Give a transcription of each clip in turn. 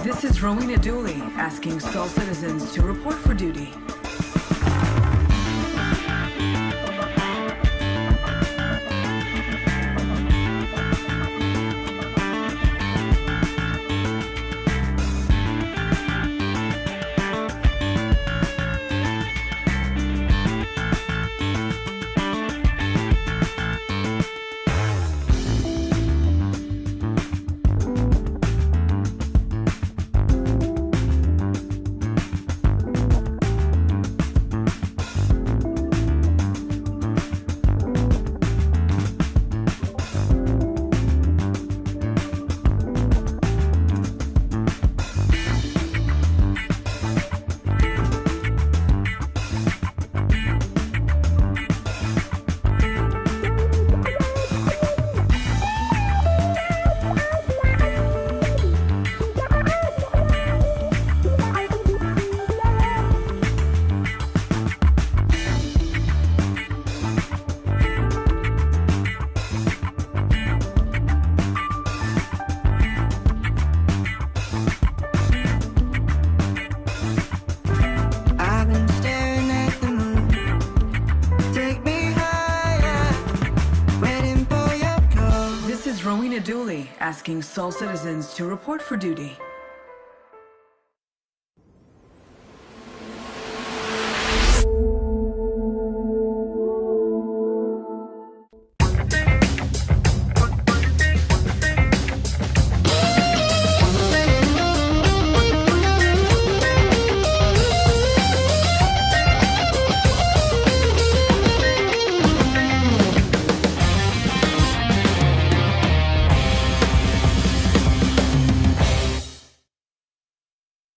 This is Rowena Dooley asking Sol citizens to report for duty. Dooley asking Sol citizens to report for duty.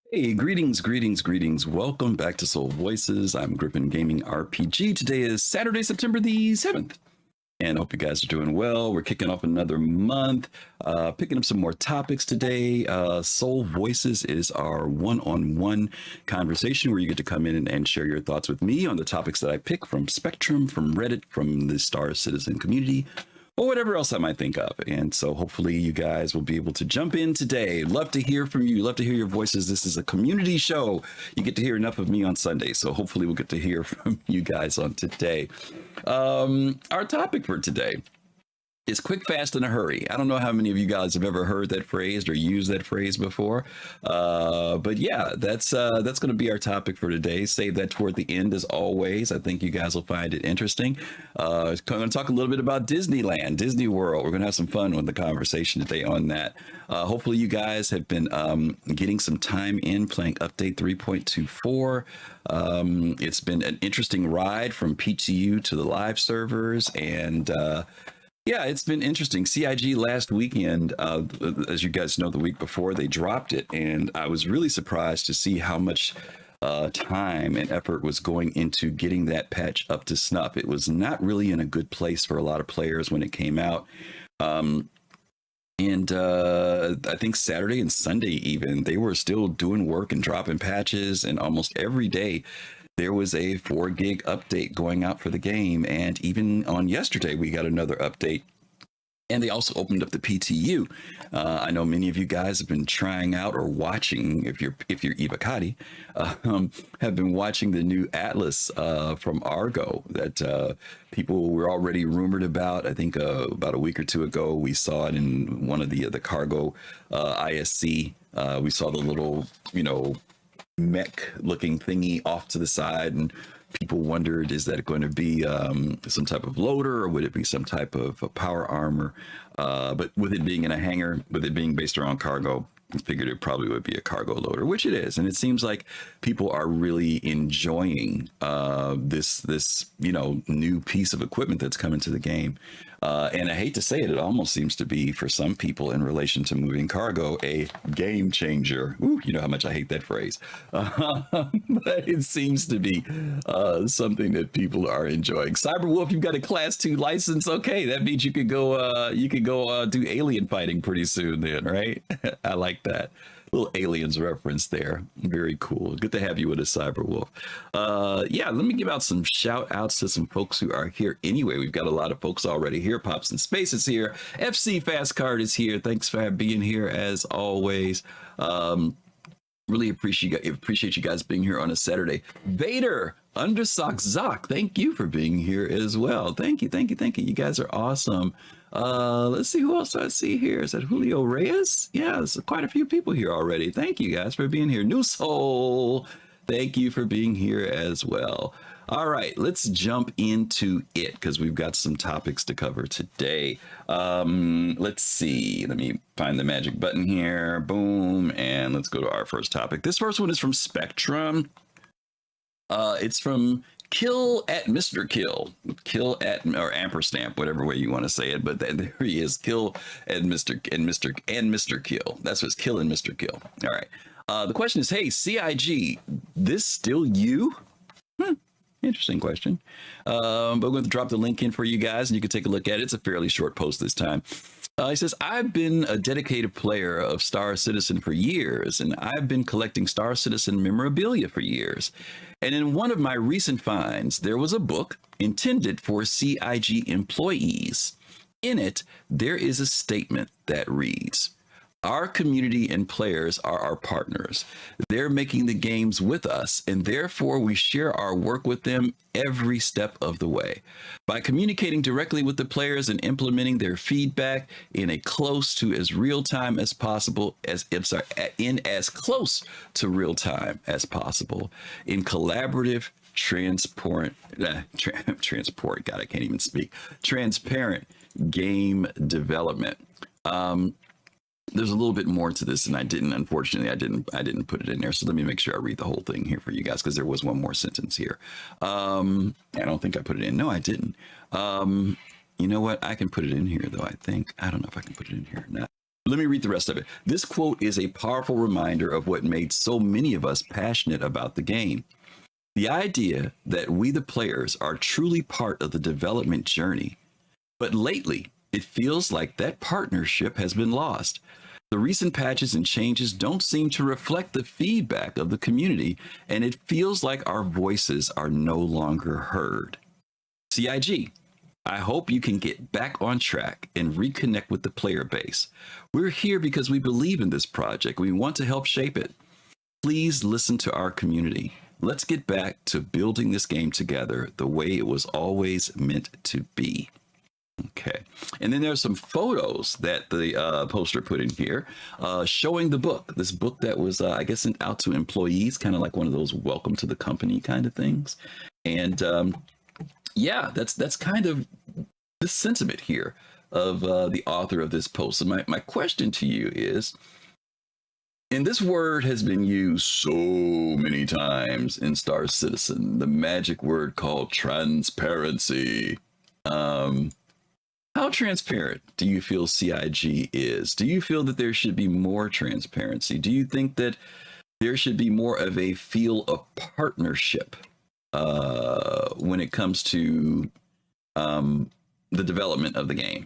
Hey, greetings. Welcome back to Soul Voices. I'm GriffinGamingRPG. Today is Saturday, September the 7th. And I hope you guys are doing well. We're kicking off another month, picking up some more topics today. Soul Voices is our one-on-one conversation where you get to come in and share your thoughts with me on the topics that I pick from Spectrum, from Reddit, from the Star Citizen community, or whatever else I might think of. And so hopefully you guys will be able to jump in today. Love to hear from you. Love to hear your voices. This is a community show. You get to hear enough of me on Sunday. So hopefully we'll get to hear from you guys on today. Our topic for today is quick, fast, in a hurry. I don't know how many of you guys have ever heard that phrase or used that phrase before. But yeah, that's going to be our topic for today. Save that toward the end as always. I think you guys will find it interesting. I'm going to talk a little bit about Disneyland, Disney World. We're going to have some fun with the conversation today on that. Hopefully you guys have been getting some time in playing update 3.24. It's been an interesting ride from PTU to the live servers, and yeah, it's been interesting. CIG last weekend, as you guys know, the week before they dropped it, and I was really surprised to see how much time and effort was going into getting that patch up to snuff. It was not really in a good place for a lot of players when it came out. And I think Saturday and Sunday even, they were still doing work and dropping patches, and almost every day there was a 4 gig update going out for the game. And even on yesterday, we got another update. And they also opened up the PTU. I know many of you guys have been trying out or watching, if you're Ivakati, have been watching the new Atlas from Argo that people were already rumored about. I think about a week or two ago, we saw it in one of the cargo ISC. We saw the little, mech looking thingy off to the side, and people wondered, is that going to be some type of loader, or would it be some type of a power armor? But with it being in a hangar, with it being based around cargo, I figured it probably would be a cargo loader, which it is. And it seems like people are really enjoying this new piece of equipment that's coming to the game. And I hate to say it, it almost seems to be, for some people in relation to moving cargo, a game changer. Ooh, you know how much I hate that phrase. But it seems to be something that people are enjoying. Cyberwolf, you've got a Class 2 license. Okay, that means you could go do alien fighting pretty soon then, right? I like that. little aliens reference there. Very cool. Good to have you with us, Cyberwolf. Yeah, let me give out some shout outs to some folks who are here anyway. We've got a lot of folks already here. Pops in Space is here. FC Fast Card is here. Thanks for being here as always. Really appreciate you guys being here on a Saturday. Vader Undersock Zoc, thank you for being here as well. Thank you. You guys are awesome. Let's see who else I see here. Is that Julio Reyes? Yeah, there's quite a few people here already. Thank you guys for being here. New Soul, thank you for being here as well. All right, let's jump into it because we've got some topics to cover today. Let's see. Let me find the magic button here. Boom. And let's go to our first topic. This first one is from Spectrum. It's from Kill MrKill. Kill at or amperstamp, whatever way you want to say it. But there he is. Kill MrKill. That's what's Kill MrKill. All right. The question is, hey, CIG, this still you? Interesting question. But we're going to drop the link in for you guys and you can take a look at it. It's a fairly short post this time. He says, I've been a dedicated player of Star Citizen for years, and I've been collecting Star Citizen memorabilia for years. And in one of my recent finds, there was a book intended for CIG employees. In it, there is a statement that reads, our community and players are our partners. They're making the games with us, and therefore we share our work with them every step of the way. By communicating directly with the players and implementing their feedback in a close to as real time as possible, in as close to real time as possible, in collaborative, transparent game development. There's a little bit more to this, and unfortunately, I didn't put it in there. So let me make sure I read the whole thing here for you guys, because there was one more sentence here. I don't think I put it in. No, I didn't. You know what? I can put it in here, though, I think. I don't know if I can put it in here or not. Let me read the rest of it. This quote is a powerful reminder of what made so many of us passionate about the game. The idea that we, the players, are truly part of the development journey. But lately, it feels like that partnership has been lost. The recent patches and changes don't seem to reflect the feedback of the community, and it feels like our voices are no longer heard. CIG, I hope you can get back on track and reconnect with the player base. We're here because we believe in this project. We want to help shape it. Please listen to our community. Let's get back to building this game together the way it was always meant to be. Okay. And then there's some photos that the poster put in here showing the book. This book that was, I guess, sent out to employees, kind of like one of those welcome to the company kind of things. And yeah, that's kind of the sentiment here of the author of this post. And my question to you is, and this word has been used so many times in Star Citizen, the magic word called transparency. How transparent do you feel CIG is? Do you feel that there should be more transparency? Do you think that there should be more of a feel of partnership when it comes to the development of the game?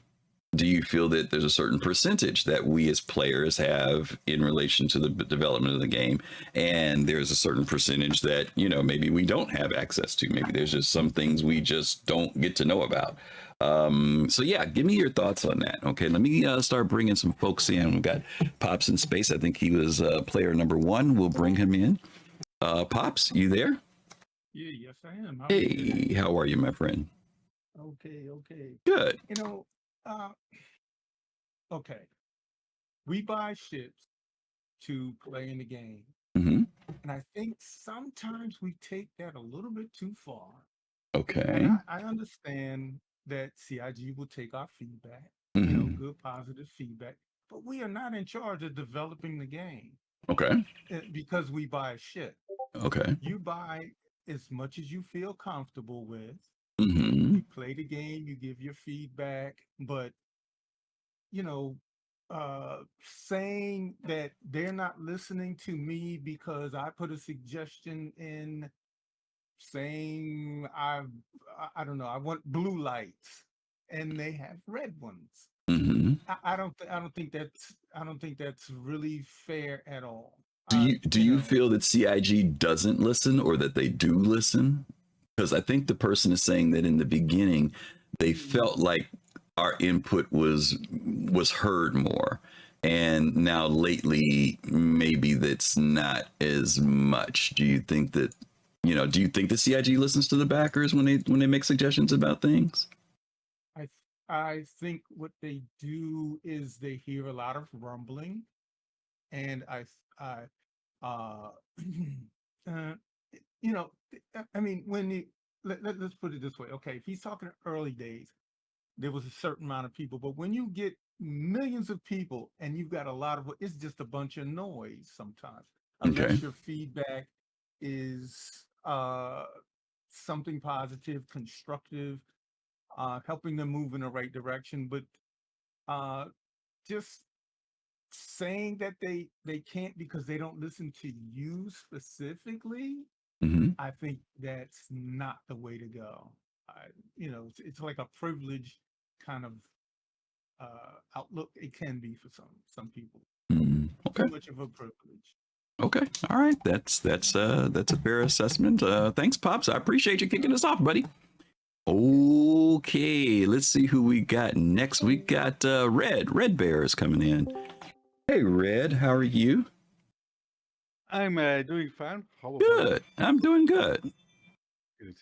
Do you feel that there's a certain percentage that we as players have in relation to the development of the game, and there's a certain percentage that, you know, maybe we don't have access to? Maybe there's just some things we just don't get to know about. So yeah, give me your thoughts on that. Okay, let me start bringing some folks in. We've got Pops in Space. I think he was player number 1. We'll bring him in. Pops, you there? Yeah, yes, I am. Hey, how are you, my friend? Okay. Good. You know, okay. We buy ships to play in the game. Mm-hmm. And I think sometimes we take that a little bit too far. Okay. And I understand that CIG will take our feedback, you know, good, positive feedback, but we are not in charge of developing the game. Okay. Because we buy a ship. Okay. You buy as much as you feel comfortable with. Mm-hmm. You play the game, you give your feedback, but, you know, saying that they're not listening to me because I put a suggestion in saying I don't know, I want blue lights and they have red ones. Mm-hmm. I don't think that's don't think that's really fair at all. Do you feel that CIG doesn't listen or that they do listen? Because I think the person is saying that in the beginning they felt like our input was heard more, and now lately maybe that's not as much. Do you think that do you think the CIG listens to the backers when they make suggestions about things? I think what they do is they hear a lot of rumbling, and I uh, you know, I mean, when you let's put it this way. Okay, if he's talking early days, there was a certain amount of people, but when you get millions of people and you've got a lot of, it's just a bunch of noise sometimes, Okay. unless your feedback is something positive, constructive, helping them move in the right direction. But just saying that they can't because they don't listen to you specifically, Mm-hmm. I think that's not the way to go. It's like a privilege kind of outlook. It can be for some people. Mm-hmm. Okay. Too much of a privilege. Okay. All right. That's a fair assessment. Thanks, Pops. I appreciate you kicking us off, buddy. Okay, let's see who we got next. We got Red Bear is coming in. Hey, Red, how are you? I'm doing fine. How about Good. I'm doing good. you? Good.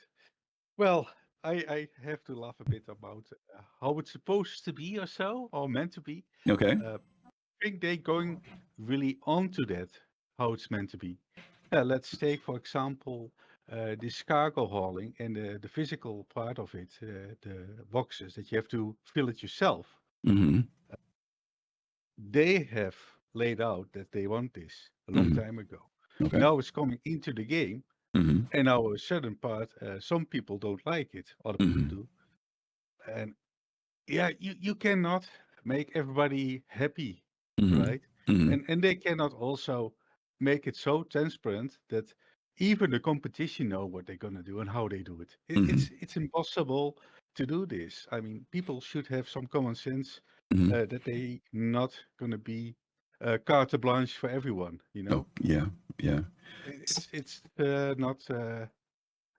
Well, I have to laugh a bit about how it's supposed to be or so, or meant to be. Okay. I think they're going really onto that, how it's meant to be. Let's take, for example, this cargo hauling and the physical part of it, the boxes that you have to fill it yourself. Mm-hmm. They have laid out that they want this a long time ago. Okay. Now it's coming into the game. Mm-hmm. And now a certain part, some people don't like it, other people do. And yeah, you cannot make everybody happy, Mm-hmm. right? Mm-hmm. And they cannot also make it so transparent that even the competition know what they're gonna do and how they do it. It's impossible to do this. I mean, people should have some common sense that they not gonna be carte blanche for everyone. Oh, yeah, yeah. It's not.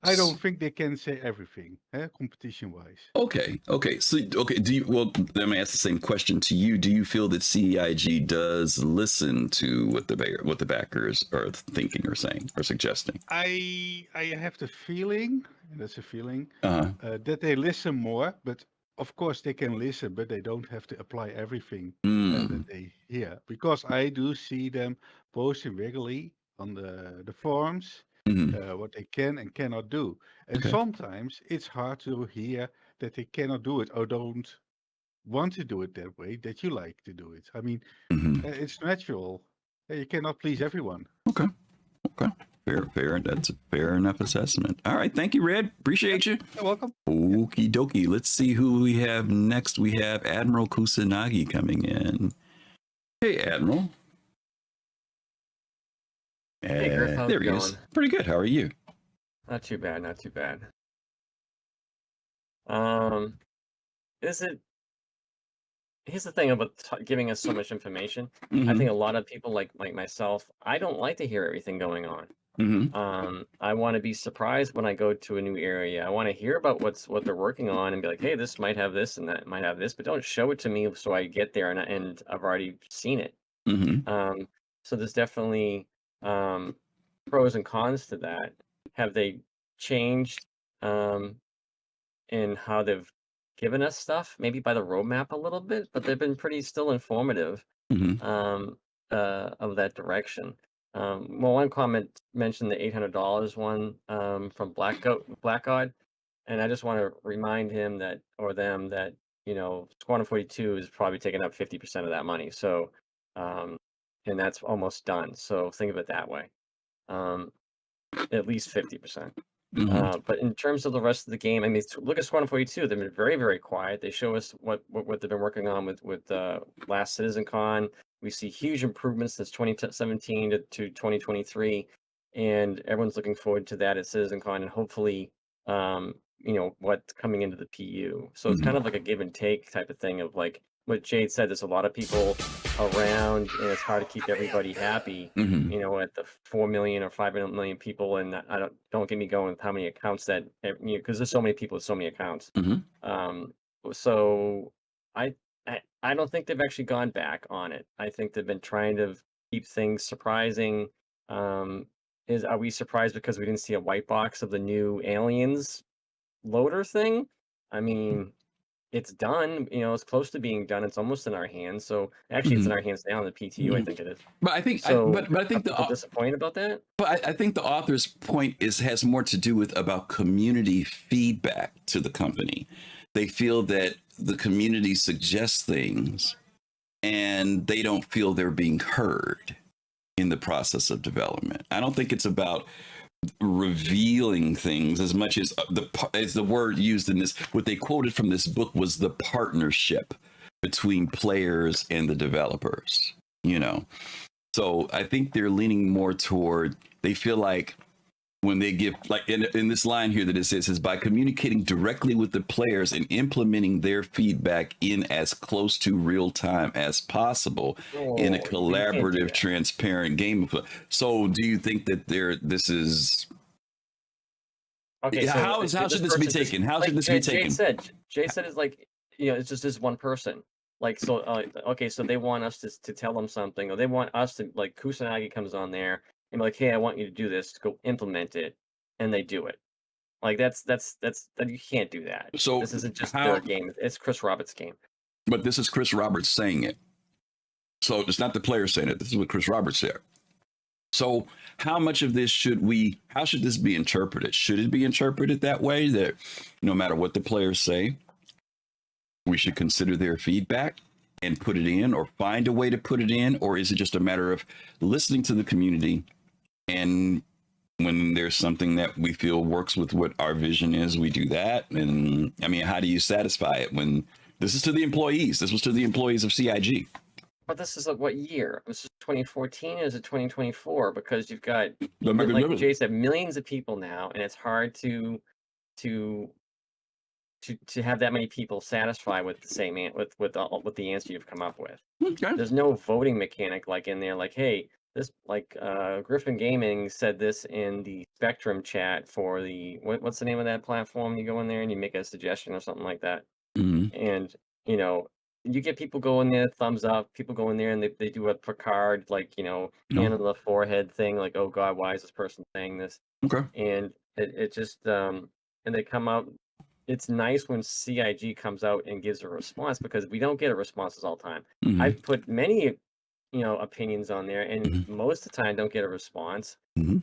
I don't think they can say everything, competition-wise. Okay. So, okay. Let me ask the same question to you. Do you feel that CIG does listen to what the backers are thinking or saying or suggesting? I have the feeling, and that's a feeling, Uh-huh. that they listen more. But of course, they can listen, but they don't have to apply everything that they hear. Because I do see them posting regularly on the forums. What they can and cannot do. And Okay. sometimes it's hard to hear that they cannot do it or don't want to do it that way that you like to do it. I mean, it's natural. You cannot please everyone. Okay. Fair. That's a fair enough assessment. All right. Thank you, Red. Appreciate you. You're welcome. Okie dokie. Let's see who we have next. We have Admiral Kusanagi coming in. Hey, Admiral. Hey, Griff, how's there it he going? is. Pretty good. How are you? Not too bad, not too bad. Is it? Here's the thing about giving us so much information. I think a lot of people like myself, I don't like to hear everything going on. I want to be surprised when I go to a new area. I want to hear about what they're working on and be like, hey, this might have this and that might have this, but don't show it to me so I get there and I've already seen it. So there's definitely pros and cons to that. Have they changed in how they've given us stuff? Maybe by the roadmap a little bit, but they've been pretty still informative of that direction. Well, one comment mentioned the $800 one from Blackguard, and I just want to remind him that or them that Squadron 42 is probably taking up 50% of that money. So, and that's almost done. So think of it that way. At least 50%. But in terms of the rest of the game, I mean, look at Squadron 42. They've been very, very quiet. They show us what they've been working on with last CitizenCon. We see huge improvements since 2017 to 2023, and everyone's looking forward to that at CitizenCon, and hopefully, what's coming into the PU. So it's kind of like a give and take type of thing of like what Jade said, there's a lot of people around, and it's hard to keep everybody happy. Mhm. At the 4 million or 5 million people, and I don't get me going with how many accounts that because there's so many people with so many accounts. Mhm. So I don't think they've actually gone back on it. I think they've been trying to keep things surprising. Are we surprised because we didn't see a white box of the new Aliens loader thing? I mean, it's done. It's close to being done. It's almost in our hands. So actually, it's in our hands now. The PTU, I think it is. But I think, So, but I think are people disappointed about that? But I think the author's point has more to do with about community feedback to the company. They feel that the community suggests things and they don't feel they're being heard in the process of development. I don't think it's about revealing things as much as the word used in this, what they quoted from this book was the partnership between players and the developers, So I think they're leaning more toward, they feel like when they give, like in this line here that it says, by communicating directly with the players and implementing their feedback in as close to real time as possible in a collaborative, transparent game. So do you think that this is... Okay, so how should this be taken? How should this be taken? Jay said it's like, it's just this one person. Like, so, okay, so they want us to tell them something, or they want us to, like, Kusanagi comes on there and be like, hey, I want you to do this, go implement it, and they do it. Like, that's you can't do that. So this isn't just their game; it's Chris Roberts' game. But this is Chris Roberts saying it, so it's not the player saying it. This is what Chris Roberts said. So how much of this how should this be interpreted? Should it be interpreted that way, that no matter what the players say, we should consider their feedback and put it in, or find a way to put it in? Or is it just a matter of listening to the community, and when there's something that we feel works with what our vision is, we do that? And I mean, how do you satisfy it when this is to the employees? This was to the employees of CIG. But this is like what year? This is 2014, or is it 2024? Because you've got, like Jay said, millions of people now, and it's hard to have that many people satisfied with the same with the answer you've come up with. Okay. There's no voting mechanic like in there, like, hey, this, like, Griffin Gaming said this in the Spectrum chat for the what's the name of that platform? You go in there and you make a suggestion or something like that, and you get people go in there, thumbs up. People go in there and they do a Picard, like, hand on the forehead thing, like, oh God, why is this person saying this? Okay. And it just and they come out. It's nice when CIG comes out and gives a response, because we don't get a responses all the time. I've put many, opinions on there, and most of the time don't get a response.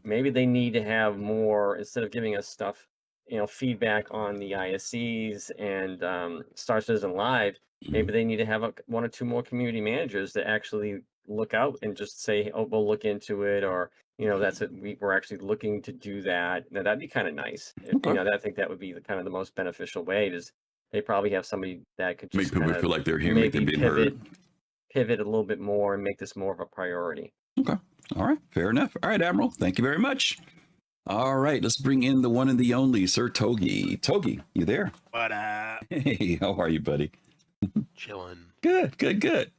Maybe they need to have more, instead of giving us stuff, feedback on the ISCs and Star Citizen Live. Maybe they need to have one or two more community managers that actually look out and just say, oh, we'll look into it, or that's it. We're actually looking to do that. Now, that'd be kind of nice. Okay. I think that would be kind of the most beneficial way. Is they probably have somebody that could just make people feel like they're here, make them being heard. Pivot a little bit more and make this more of a priority. Okay. All right. Fair enough. All right, Admiral. Thank you very much. All right. Let's bring in the one and the only Sir Togi. Togi, you there? What up? Hey, how are you, buddy? Chilling. Good.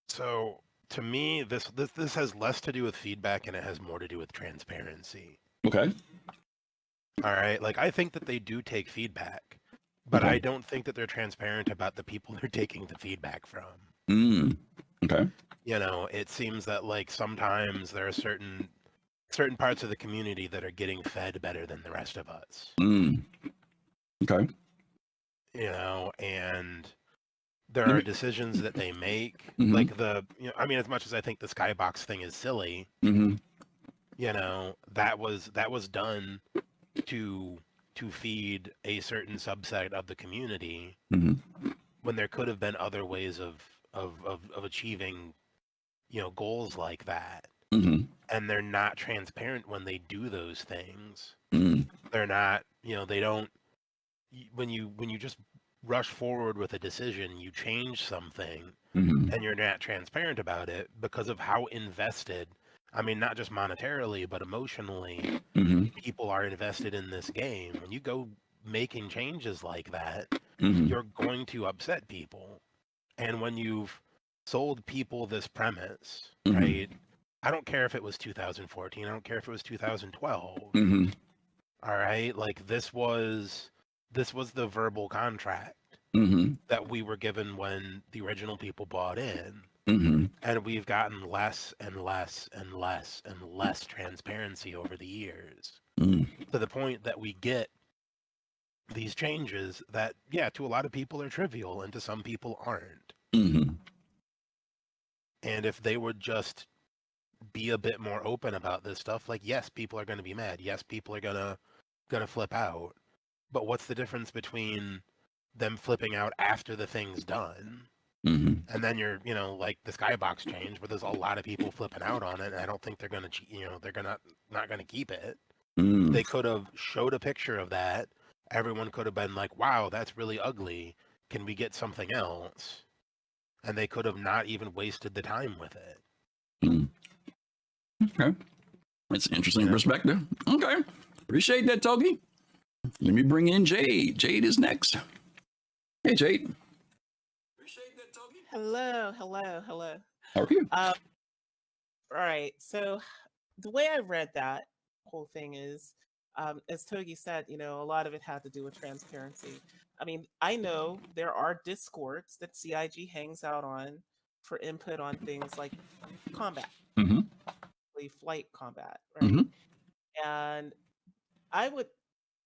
So to me, this has less to do with feedback and it has more to do with transparency. Okay. All right. Like, I think that they do take feedback, but Okay. I don't think that they're transparent about the people they're taking the feedback from. Okay. It seems that, like, sometimes there are certain parts of the community that are getting fed better than the rest of us. Okay. And there are decisions that they make, like as much as I think the skybox thing is silly, that was done to feed a certain subset of the community, when there could have been other ways of achieving, goals like that. And they're not transparent when they do those things. They're not, they don't, when you just rush forward with a decision, you change something, and you're not transparent about it because of how invested, I mean, not just monetarily, but emotionally, people are invested in this game. When you go making changes like that, you're going to upset people. And when you've sold people this premise, Mhm. right? I don't care if it was 2014. I don't care if it was 2012. Mm-hmm. All right, like this was the verbal contract Mm-hmm. that we were given when the original people bought in, Mm-hmm. and we've gotten less and less and less and less transparency over the years, Mm. to the point that we get these changes that, yeah, to a lot of people are trivial and to some people aren't. Mm-hmm. And if they would just be a bit more open about this stuff, like, yes, people are going to be mad, yes, people are gonna flip out, but what's the difference between them flipping out after the thing's done, Mm-hmm. and then you're, like the skybox change, where there's a lot of people flipping out on it, and I don't think they're gonna, they're not gonna keep it. Mm. They could have showed a picture of that. Everyone could have been like, "Wow, that's really ugly. Can we get something else?" And they could have not even wasted the time with it. Mm. Okay, that's an interesting perspective. Okay, appreciate that, Togi. Let me bring in Jade. Jade is next. Hey, Jade. Appreciate that, Togi. Hello. How are you? All right. So the way I read that whole thing is, as Togi said, a lot of it had to do with transparency. I mean, I know there are discords that CIG hangs out on for input on things like combat, Mm-hmm. flight combat, right? Mm-hmm. And I would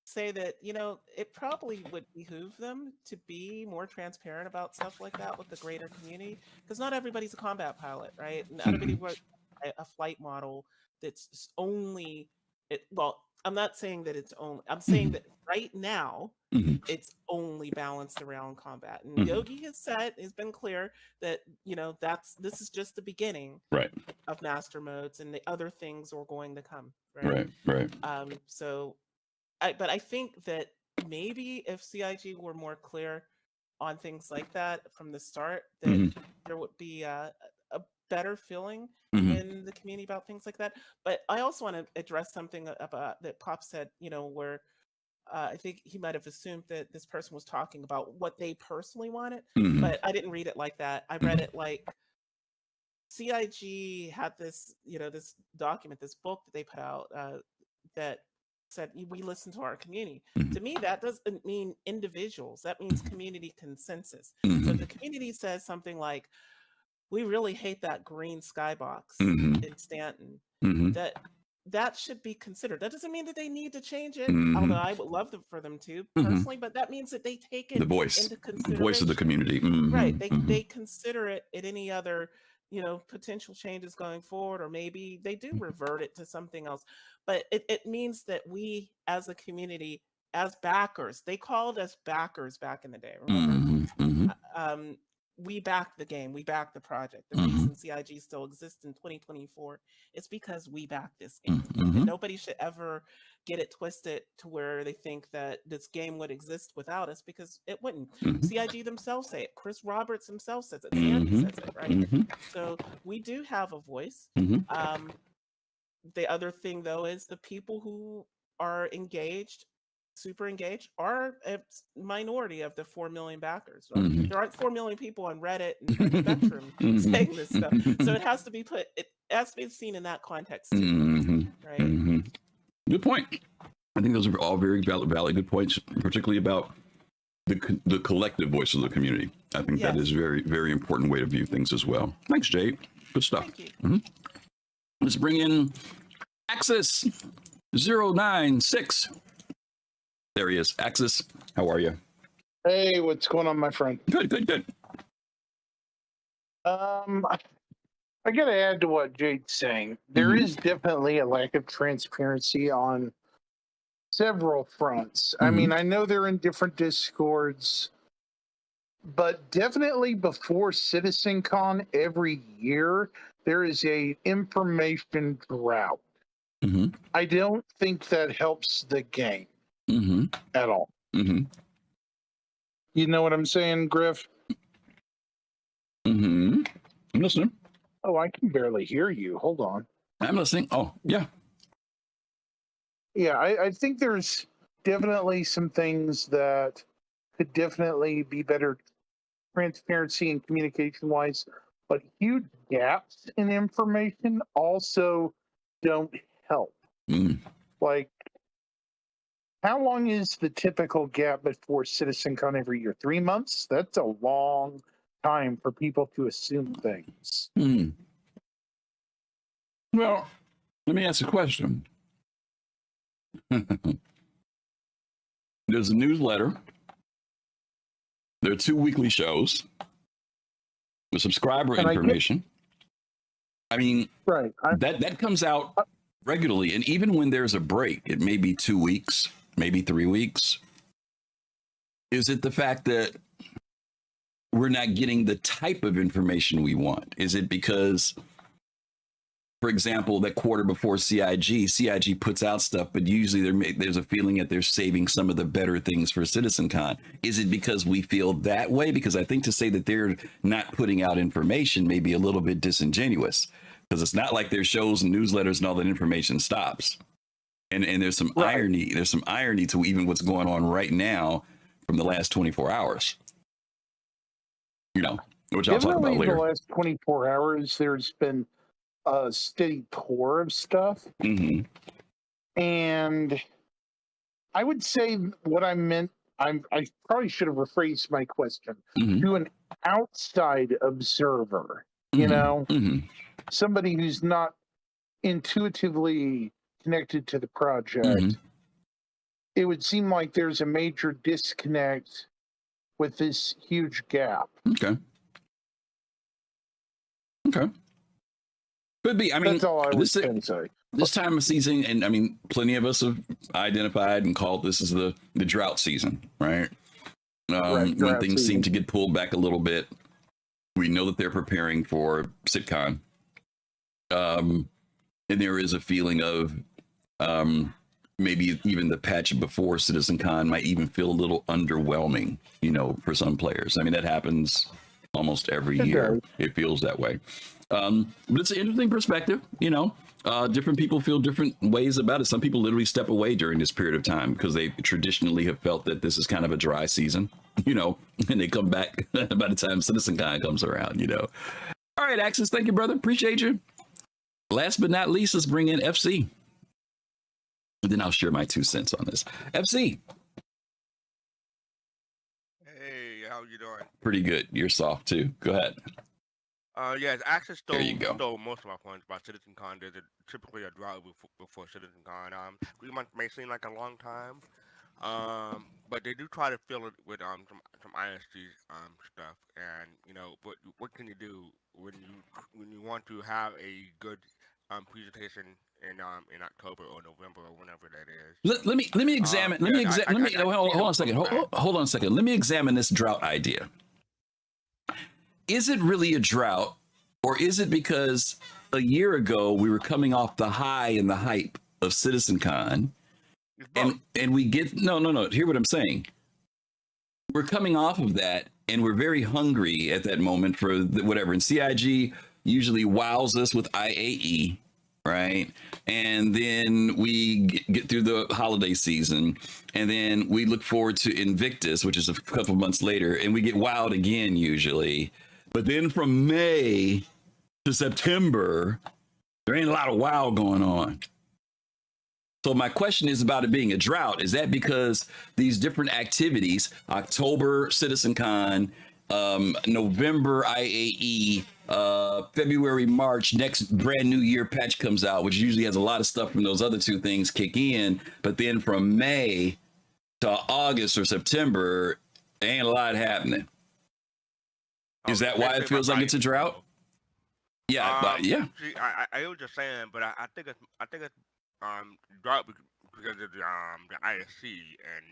say that, it probably would behoove them to be more transparent about stuff like that with the greater community, because not everybody's a combat pilot, right? Not everybody wrote a flight model that's only it. Well, I'm not saying that it's only. I'm saying that right now Mm-hmm. it's only balanced around combat. And Mhm. Yogi has been clear that this is just the beginning Right. of master modes, and the other things are going to come. Right. Right. So but I think that maybe if CIG were more clear on things like that from the start, that Mhm. there would be a better feeling Mhm. in the community about things like that. But I also want to address something about that Pop said, where I think he might have assumed that this person was talking about what they personally wanted, Mhm. but I didn't read it like that. I read it like CIG had this, this document, this book that they put out that said we listen to our community. Mhm. To me, that doesn't mean individuals. That means community consensus. Mhm. So if the community says something like, "We really hate that green skybox Mhm. in Stanton," Mhm. that should be considered. That doesn't mean that they need to change it, Mhm. although I would love for them to Mhm. personally. But that means that they take it The voice. into The consideration. voice of the community. Mhm. Right. Mhm. They consider it at any other, potential changes going forward, or maybe they do revert it to something else. But it means that we as a community, as backers, they called us backers back in the day, remember? Mhm. Mhm. We back the game, we back the project. The Mhm. reason CIG still exists in 2024 is because we back this game. Mhm. And nobody should ever get it twisted to where they think that this game would exist without us, because it wouldn't. Mhm. CIG themselves say it. Chris Roberts himself says it. Sandy Mhm. says it, right? Mhm. So we do have a voice. Mhm. The other thing, though, is the people who are engaged, super engaged, are a minority of the 4 million backers. Right? Mhm. There aren't 4 million people on Reddit and Spectrum saying this stuff. So it has to be seen in that context too. Mhm. Right? Mhm. Good point. I think those are all very valid good points, particularly about the collective voice of the community. I think that is very, very important way to view things as well. Thanks, Jade. Good stuff. Thank you. Mhm. Let's bring in Axis 096. There he is. Axis, how are you? Hey, what's going on, my friend? Good. I gotta add to what Jade's saying. There Mhm. is definitely a lack of transparency on several fronts. I mean, I know they're in different discords, but definitely before CitizenCon every year, there is a information drought. Mhm. I don't think that helps the game Mhm. at all. Mhm. You know what I'm saying, Griff? Mhm. I'm listening. Oh, I can barely hear you. Hold on. I'm listening. Oh, yeah. Yeah, I think there's definitely some things that could definitely be better transparency and communication wise, but huge gaps in information also don't help. Like, how long is the typical gap before CitizenCon every year? 3 months? That's a long time for people to assume things. Well, let me ask a question. There's a newsletter. There are 2 weekly shows. The subscriber information. I mean, right. That comes out regularly, and even when there's a break, it may be 2 weeks, maybe 3 weeks. Is it the fact that we're not getting the type of information we want? Is it because, for example, that quarter before CIG puts out stuff, but usually there's a feeling that they're saving some of the better things for CitizenCon? Is it because we feel that way? Because I think to say that they're not putting out information may be a little bit disingenuous, because it's not like their shows and newsletters and all that information stops. And there's some irony. There's some irony to even what's going on right now from the last 24 hours. You know, which I'll talk about later. The last 24 hours, there's been a steady pour of stuff. And I would say what I meant, I probably should have rephrased my question to an outside observer, you know, somebody who's not intuitively connected to the project. It would seem like there's a major disconnect with this huge gap. Okay. Could be. I mean, that's all I was going to say. This time of season, and I mean, plenty of us have identified and called this is the drought season, right? When things seem to get pulled back a little bit. We know that they're preparing for CitCon. And there is a feeling of maybe even the patch before CitizenCon might even feel a little underwhelming, you know, for some players. I mean, that happens almost every year. It feels that way. But it's an interesting perspective, you know. Different people feel different ways about it. Some people literally step away during this period of time because they traditionally have felt that this is kind of a dry season, you know, and they come back by the time CitizenCon comes around, you know. All right, Axis, thank you, brother. Appreciate you. Last but not least, let's bring in FC. And then I'll share my 2 cents on this. FC. Hey, how you doing? Pretty good. You're soft too. Go ahead. Yes, Axis stole most of my points about CitizenCon. There's typically a drought before CitizenCon. 3 months may seem like a long time, but they do try to fill it with some ISG stuff. And you know, what can you do when you want to have a good presentation in October or November or whenever that is? Let me examine. Hold on a second. Hold on a second. Let me examine this drought idea. Is it really a drought, or is it because a year ago we were coming off the high and the hype of CitizenCon, and we get no. Hear what I'm saying. We're coming off of that, and we're very hungry at that moment for whatever. And CIG usually wows us with IAE, right? And then we get through the holiday season, and then we look forward to Invictus, which is a couple months later, and we get wowed again usually. But then from May to September, there ain't a lot of wow going on. So my question is about it being a drought. Is that because these different activities, October CitizenCon, November IAE, February, March, next brand new year patch comes out, which usually has a lot of stuff from those other 2 things kick in. But then from May to August or September, there ain't a lot happening. Is that why it feels like it's a drought? Yeah, but yeah. See, I was just saying, but I think it's drought because of the ISC and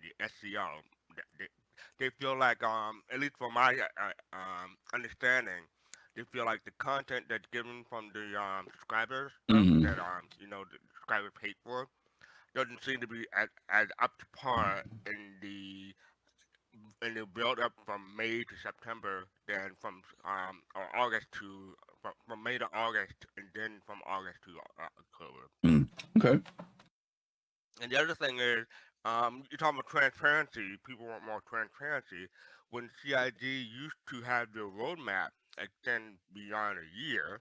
the SCL. They feel like at least from my understanding, they feel like the content that's given from the subscribers that you know the subscribers paid for doesn't seem to be as up to par in the build up from May to September than from August to from May to August, and then from August to October. Okay. And the other thing is, you're talking about transparency. People want more transparency. When CIG used to have their roadmap extend beyond a year,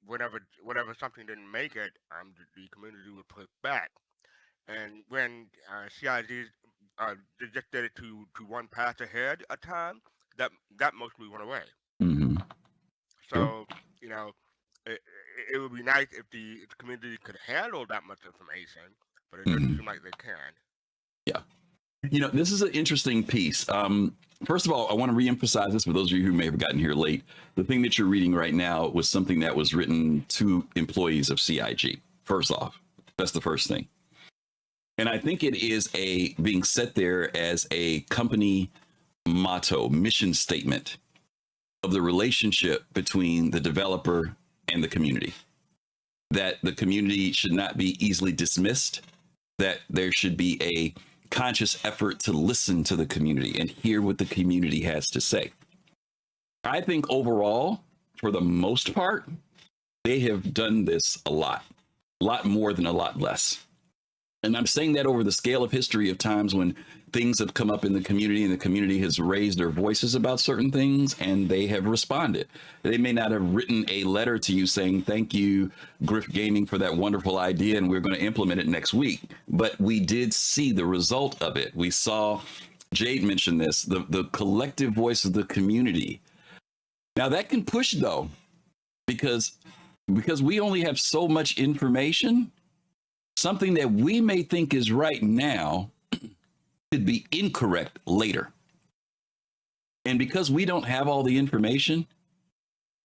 whenever something didn't make it, the community would push back. And when CIG they just did it to one pass ahead a time, that mostly went away. Mm-hmm. So you know, it would be nice if the community could handle that much information, but it doesn't seem like they can. Yeah. You know, this is an interesting piece. First of all, I want to reemphasize this for those of you who may have gotten here late. The thing that you're reading right now was something that was written to employees of CIG. First off, that's the first thing. And I think it is being set there as a company motto, mission statement of the relationship between the developer and the community. That the community should not be easily dismissed, that there should be a conscious effort to listen to the community and hear what the community has to say. I think overall, for the most part, they have done this a lot more than a lot less. And I'm saying that over the scale of history of times when things have come up in the community and the community has raised their voices about certain things and they have responded. They may not have written a letter to you saying, thank you, Griff Gaming, for that wonderful idea, and we're going to implement it next week. But we did see the result of it. We saw, Jade mentioned this, the collective voice of the community. Now that can push though, because we only have so much information. Something that we may think is right now could be incorrect later. And because we don't have all the information,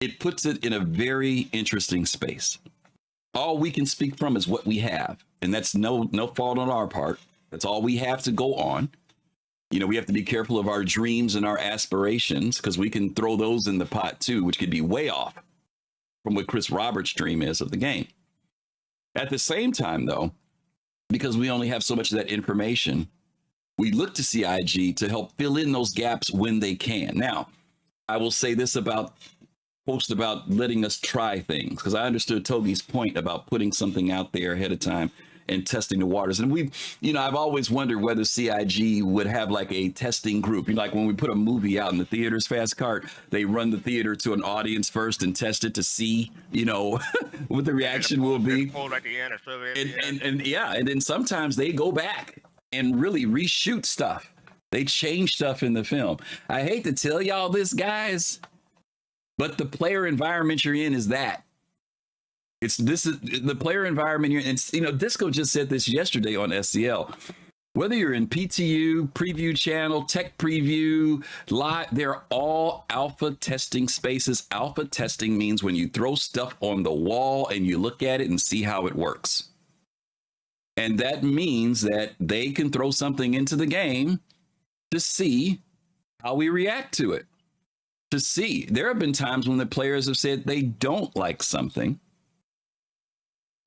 it puts it in a very interesting space. All we can speak from is what we have. And that's no fault on our part. That's all we have to go on. You know, we have to be careful of our dreams and our aspirations because we can throw those in the pot too, which could be way off from what Chris Roberts' dream is of the game. At the same time, though, because we only have so much of that information, we look to CIG to help fill in those gaps when they can. Now, I will say this about post about letting us try things, because I understood Toby's point about putting something out there ahead of time and testing the waters. And I've always wondered whether CIG would have like a testing group. You know, like when we put a movie out in the theaters, Fast Cart, they run the theater to an audience first and test it to see, what the reaction will be. And then sometimes they go back and really reshoot stuff. They change stuff in the film. I hate to tell y'all this, guys, but the player environment you're in is that. This is the player environment you're in. Disco just said this yesterday on SCL. Whether you're in PTU, preview channel, tech preview, live, they're all alpha testing spaces. Alpha testing means when you throw stuff on the wall and you look at it and see how it works. And that means that they can throw something into the game to see how we react to it. To see. There have been times when the players have said they don't like something.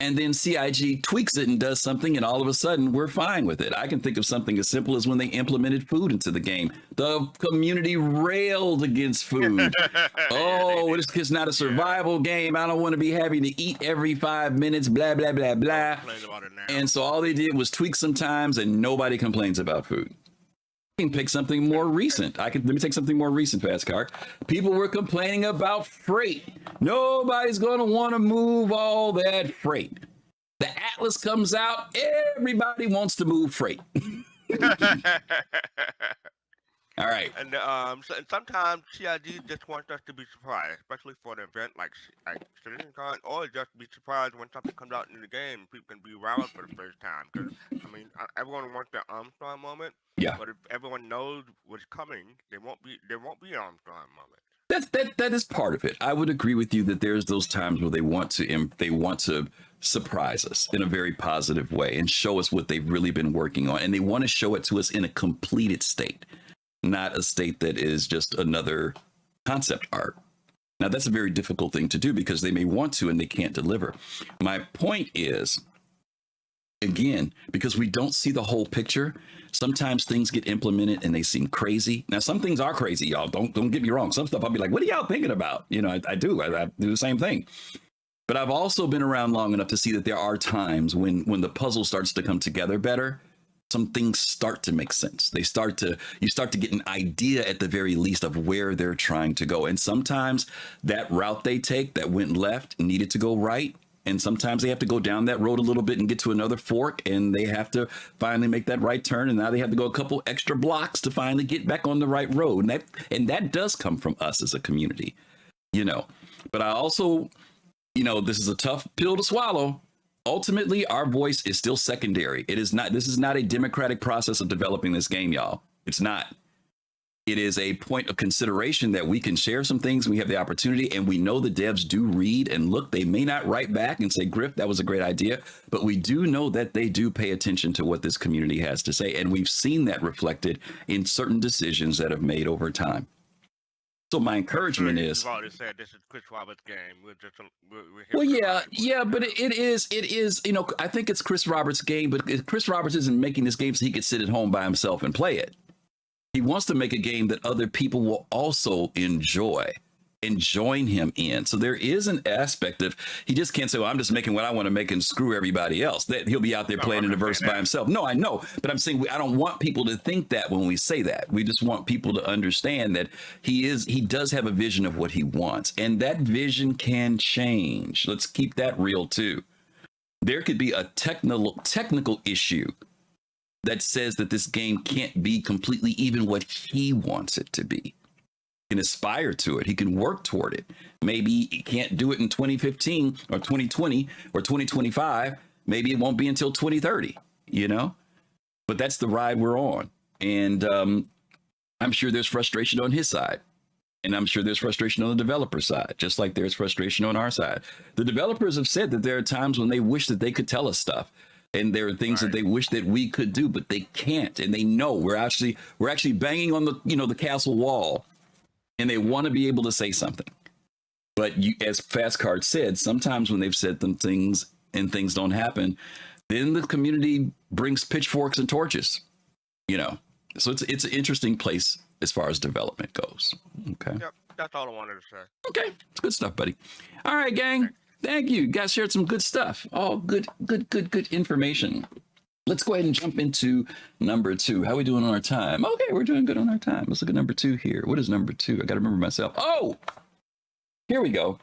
And then CIG tweaks it and does something, and all of a sudden we're fine with it. I can think of something as simple as when they implemented food into the game. The community railed against food. It's not a survival game. I don't want to be having to eat every 5 minutes, blah, blah, blah, blah. And so all they did was tweak sometimes, and nobody complains about food. I can pick something more recent. Let me take something more recent, Fast Car. People were complaining about freight. Nobody's going to want to move all that freight. The Atlas comes out. Everybody wants to move freight. All right. And sometimes CIG just wants us to be surprised, especially for an event like CitizenCon, or just be surprised when something comes out in the game and people can be riled for the first time. Because, everyone wants their Armstrong moment. Yeah. But if everyone knows what's coming, there won't be an Armstrong moment. That is part of it. I would agree with you that there's those times where they want to surprise us in a very positive way and show us what they've really been working on, and they want to show it to us in a completed state, not a state that is just another concept art. Now that's a very difficult thing to do because they may want to and they can't deliver. My point is, again, because we don't see the whole picture, sometimes things get implemented and they seem crazy. Now, some things are crazy, y'all. Don't get me wrong. Some stuff I'll be like, what are y'all thinking about? I do the same thing. But I've also been around long enough to see that there are times when the puzzle starts to come together better. Some things start to make sense. You start to get an idea at the very least of where they're trying to go. And sometimes that route they take that went left needed to go right. And sometimes they have to go down that road a little bit and get to another fork, and they have to finally make that right turn. And now they have to go a couple extra blocks to finally get back on the right road. And that does come from us as a community, you know. But I also, you know, this is a tough pill to swallow. Ultimately, our voice is still secondary. This is not a democratic process of developing this game, y'all. It's not. It is a point of consideration that we can share some things. We have the opportunity, and we know the devs do read and look. They may not write back and say, Griff, that was a great idea, but we do know that they do pay attention to what this community has to say. And we've seen that reflected in certain decisions that have made over time. So my encouragement is, you've already said this is Chris Roberts' game. Well, yeah, but it is, you know, I think it's Chris Roberts' game, but Chris Roberts isn't making this game so he could sit at home by himself and play it. He wants to make a game that other people will also enjoy and join him in. So there is an aspect of, he just can't say, well, I'm just making what I want to make and screw everybody else. That he'll be out there playing in the verse by himself. No, I know, but I'm saying I don't want people to think that when we say that. We just want people to understand that he does have a vision of what he wants, and that vision can change. Let's keep that real too. There could be a technical issue that says that this game can't be completely even what he wants it to be. He can aspire to it. He can work toward it. Maybe he can't do it in 2015 or 2020 or 2025. Maybe it won't be until 2030, you know? But that's the ride we're on. And I'm sure there's frustration on his side. And I'm sure there's frustration on the developer side, just like there's frustration on our side. The developers have said that there are times when they wish that they could tell us stuff. And there are things that they wish that we could do, but they can't. And they know we're actually banging on the castle wall, and they want to be able to say something. But as Fast Card said, sometimes when they've said them things and things don't happen, then the community brings pitchforks and torches, you know. So it's an interesting place as far as development goes. Okay. Yep, that's all I wanted to say. Okay, it's good stuff, buddy. All right, gang. Thank you. You guys shared some good stuff. All good information. Let's go ahead and jump into number 2. How are we doing on our time? Okay, we're doing good on our time. Let's look at number 2 here. What is number 2? I got to remember myself. Oh, here we go.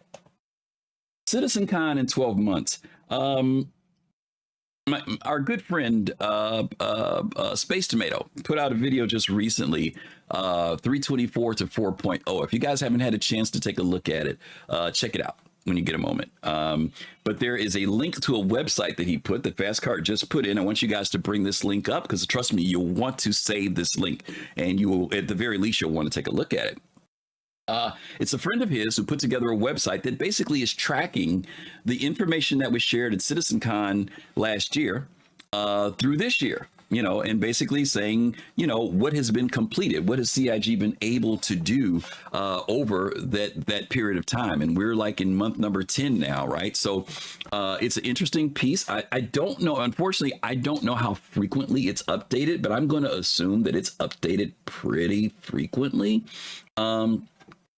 CitizenCon in 12 months. Our good friend Space Tomato put out a video just recently, 324 to 4.0. If you guys haven't had a chance to take a look at it, check it out when you get a moment. But there is a link to a website that he put, that Fastcard just put in. I want you guys to bring this link up, because trust me, you'll want to save this link, and you will, at the very least, you'll want to take a look at it. It's a friend of his who put together a website that basically is tracking the information that was shared at CitizenCon last year through this year, you know, and basically saying, you know, what has been completed, what has CIG been able to do over that period of time. And we're like in month number 10 now, right? So it's an interesting piece. I don't know, unfortunately, I don't know how frequently it's updated, but I'm going to assume that it's updated pretty frequently.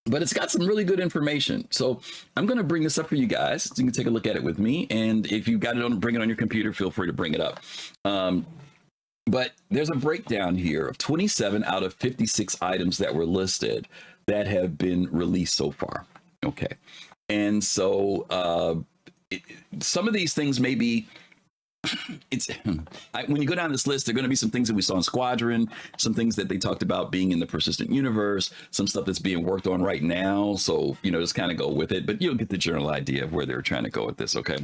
But it's got some really good information. So I'm going to bring this up for you guys so you can take a look at it with me. And if you've got it on, bring it on your computer, feel free to bring it up. But there's a breakdown here of 27 out of 56 items that were listed that have been released so far. Okay. And so some of these things may be, when you go down this list, there are going to be some things that we saw in Squadron, some things that they talked about being in the persistent universe, some stuff that's being worked on right now. So, you know, just kind of go with it, but you'll get the general idea of where they're trying to go with this. Okay.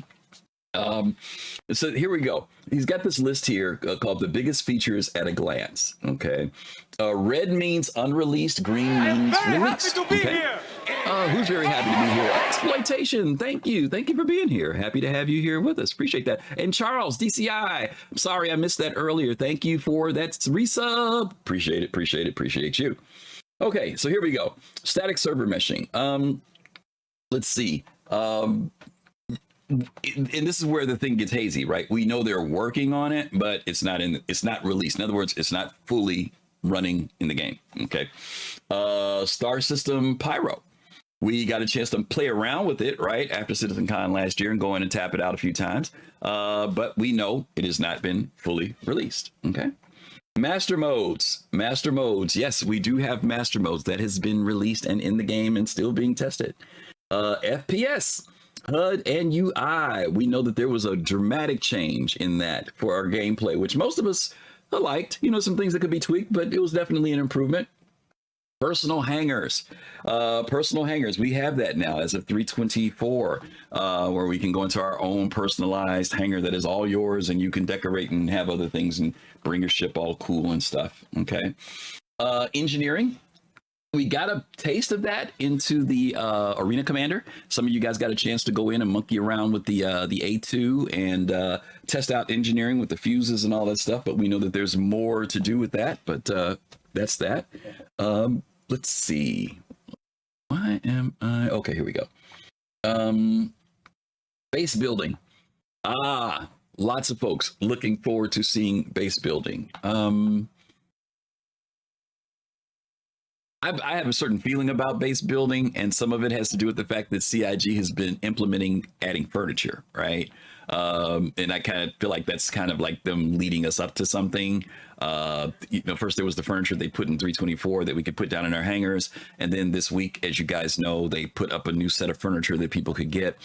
So here we go. He's got this list here called the biggest features at a glance. Okay. Red means unreleased, green means released. Okay. Who's very happy to be here? Exploitation. Thank you. Thank you for being here. Happy to have you here with us. Appreciate that. And Charles, DCI. I'm sorry I missed that earlier. Thank you for that resub. Appreciate it. Appreciate it. Appreciate you. Okay. So here we go. Static server meshing. Let's see. And this is where the thing gets hazy, right? We know they're working on it, but it's not released. In other words, it's not fully running in the game. Okay. Star System Pyro. We got a chance to play around with it, right, after CitizenCon last year and go in and tap it out a few times. But we know it has not been fully released. Okay. Master modes. Yes, we do have master modes that has been released and in the game and still being tested. FPS, HUD and UI. We know that there was a dramatic change in that for our gameplay, which most of us liked. Some things that could be tweaked, but it was definitely an improvement. Personal hangers. We have that now as of 324, where we can go into our own personalized hanger that is all yours, and you can decorate and have other things and bring your ship all cool and stuff. Okay. Engineering. We got a taste of that into the Arena Commander. Some of you guys got a chance to go in and monkey around with the A2 and test out engineering with the fuses and all that stuff. But we know that there's more to do with that. But that's that. Let's see. Why am I? Okay, here we go. Base building. Lots of folks looking forward to seeing base building. I have a certain feeling about base building, and some of it has to do with the fact that CIG has been implementing adding furniture, right? And I kind of feel like that's kind of like them leading us up to something. First there was the furniture they put in 324 that we could put down in our hangars, and then this week, as you guys know, they put up a new set of furniture that people could get.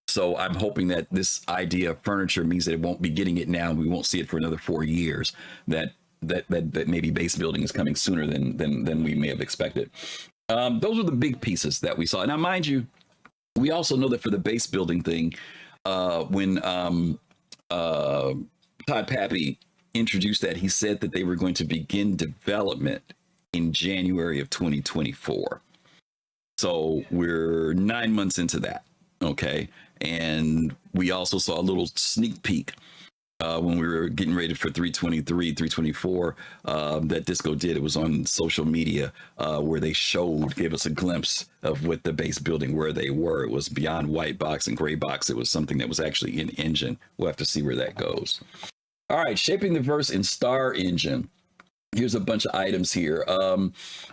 So I'm hoping that this idea of furniture means that it won't be getting it now, and we won't see it for another 4 years. That maybe base building is coming sooner than we may have expected. Those are the big pieces that we saw. Now, mind you, we also know that for the base building thing, when Todd Pappy introduced that, he said that they were going to begin development in January of 2024. So we're 9 months into that. Okay. And we also saw a little sneak peek when we were getting ready for 323, 324, that Disco did. It was on social media where they gave us a glimpse of what the base building, where they were. It was beyond white box and gray box. It was something that was actually in engine. We'll have to see where that goes. All right, shaping the verse in Star Engine. Here's a bunch of items here.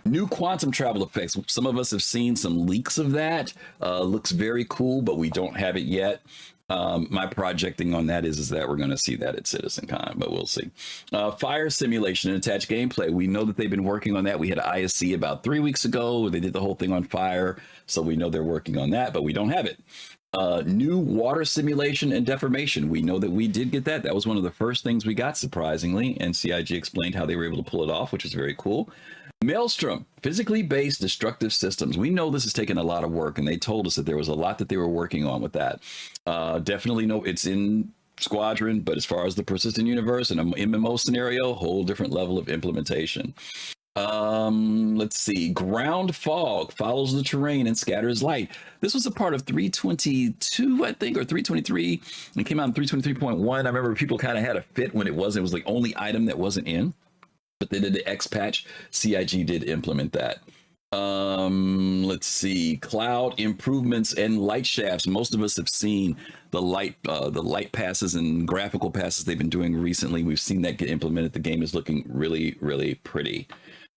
New quantum travel effects. Some of us have seen some leaks of that. Looks very cool, but we don't have it yet. My projecting on that is that we're going to see that at CitizenCon, but we'll see. Fire simulation and attached gameplay. We know that they've been working on that. We had ISC about 3 weeks ago. They did the whole thing on fire, so we know they're working on that, but we don't have it. New water simulation and deformation. We know that we did get that. That was one of the first things we got, surprisingly, and CIG explained how they were able to pull it off, which is very cool. Maelstrom, physically based destructive systems. We know this has taken a lot of work, and they told us that there was a lot that they were working on with that. Definitely know it's in Squadron, but as far as the persistent universe and an MMO scenario, whole different level of implementation. Let's see. Ground fog follows the terrain and scatters light. This was a part of 322, I think, or 323. It came out in 323.1. I remember people kind of had a fit when it was the only item that wasn't in. But they did the X patch. CIG did implement that. Let's see. Cloud improvements and light shafts. Most of us have seen the light passes and graphical passes they've been doing recently. We've seen that get implemented. The game is looking really, really pretty.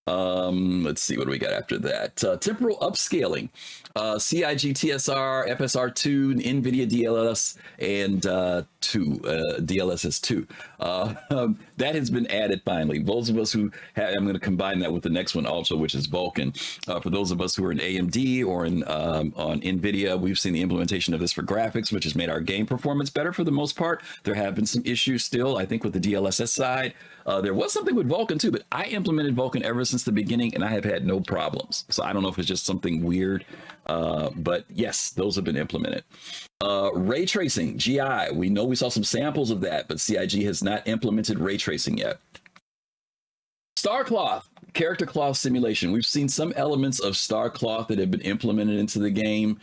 Let's see, what do we got after that? Temporal upscaling, CIG TSR, FSR2, NVIDIA DLSS, and DLSS2. That has been added finally. Those of us who have, I'm going to combine that with the next one also, which is Vulkan. For those of us who are in AMD or on NVIDIA, we've seen the implementation of this for graphics, which has made our game performance better for the most part. There have been some issues still, I think, with the DLSS side. There was something with Vulkan too, but I implemented Vulkan ever since the beginning, and I have had no problems. So I don't know if it's just something weird, but yes, those have been implemented. Ray tracing, GI. We know we saw some samples of that, but CIG has not implemented ray tracing yet. Starcloth, character cloth simulation. We've seen some elements of Starcloth that have been implemented into the game.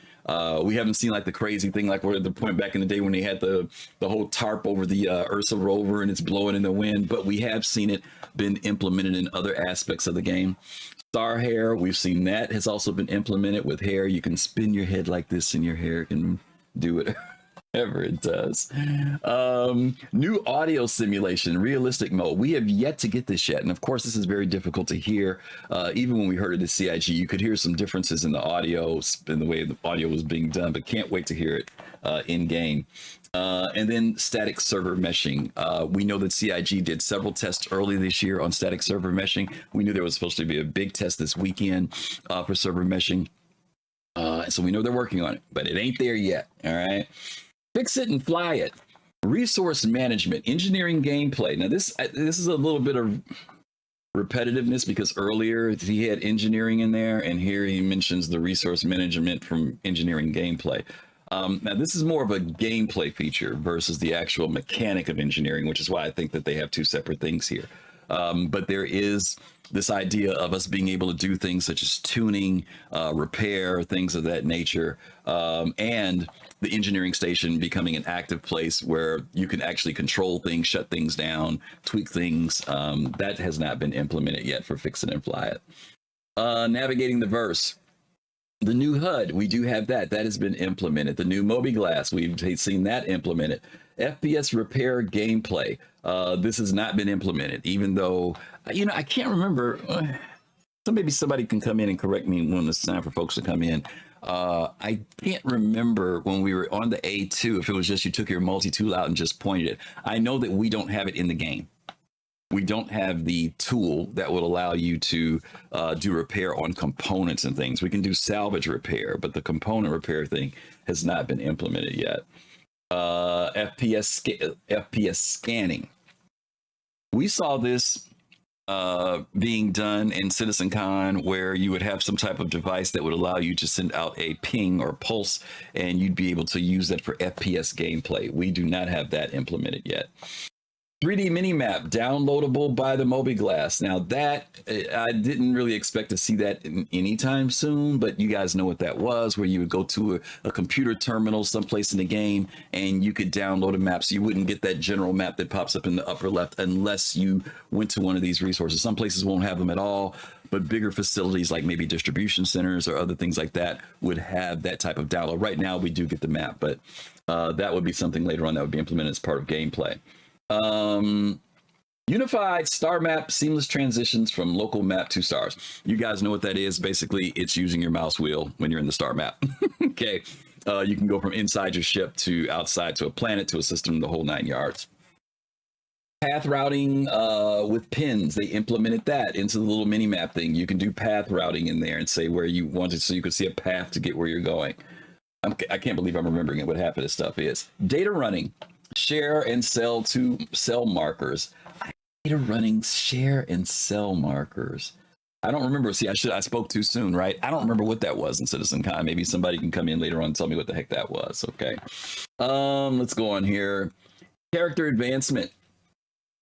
We haven't seen like the crazy thing like we're at the point back in the day when they had the whole tarp over the Ursa rover and it's blowing in the wind, but we have seen it been implemented in other aspects of the game. Star hair, we've seen that has also been implemented with hair. You can spin your head like this and your hair can do it. Whatever it does. New audio simulation, realistic mode. We have yet to get this yet. And of course, this is very difficult to hear. Even when we heard it at CIG, you could hear some differences in the audio, in the way the audio was being done, but can't wait to hear it in game. And then static server meshing. We know that CIG did several tests early this year on static server meshing. We knew there was supposed to be a big test this weekend for server meshing. So we know they're working on it, but it ain't there yet. All right. Fix it and fly it. Resource management, engineering gameplay. Now this is a little bit of repetitiveness because earlier he had engineering in there, and here he mentions the resource management from engineering gameplay. Now this is more of a gameplay feature versus the actual mechanic of engineering, which is why I think that they have two separate things here. But there is this idea of us being able to do things such as tuning, repair, things of that nature, and the engineering station becoming an active place where you can actually control things, shut things down, tweak things. That has not been implemented yet for Fix It and Fly It. Navigating the verse. The new HUD, we do have that. That has been implemented. The new Mobi-Glass, we've seen that implemented. FPS repair gameplay. This has not been implemented, even though, I can't remember. So maybe somebody can come in and correct me when it's time for folks to come in. I can't remember when we were on the A2, if it was just you took your multi-tool out and just pointed it. I know that we don't have it in the game. We don't have the tool that will allow you to do repair on components and things. We can do salvage repair, but the component repair thing has not been implemented yet. FPS scanning. We saw this being done in CitizenCon, where you would have some type of device that would allow you to send out a ping or pulse, and you'd be able to use that for FPS gameplay. We do not have that implemented yet. 3D minimap downloadable by the Mobi-Glass. Now that I didn't really expect to see that anytime soon, but you guys know what that was, where you would go to a computer terminal someplace in the game and you could download a map. So you wouldn't get that general map that pops up in the upper left unless you went to one of these resources. Some places won't have them at all, but bigger facilities like maybe distribution centers or other things like that would have that type of download. Right now we do get the map, but that would be something later on that would be implemented as part of gameplay. Unified star map, seamless transitions from local map to stars. You guys know what that is. Basically, it's using your mouse wheel when you're in the star map. Okay. You can go from inside your ship to outside to a planet to a system, the whole 9 yards. Path routing with pins. They implemented that into the little mini map thing. You can do path routing in there and say where you want it, so you can see a path to get where you're going. I can't believe I'm remembering it, what half of this stuff is. Data running. Share and sell to cell markers. Data running, share and sell markers. I don't remember. See, I spoke too soon, right? I don't remember what that was in CitizenCon. Maybe somebody can come in later on and tell me what the heck that was. Okay. Let's go on here. Character advancement.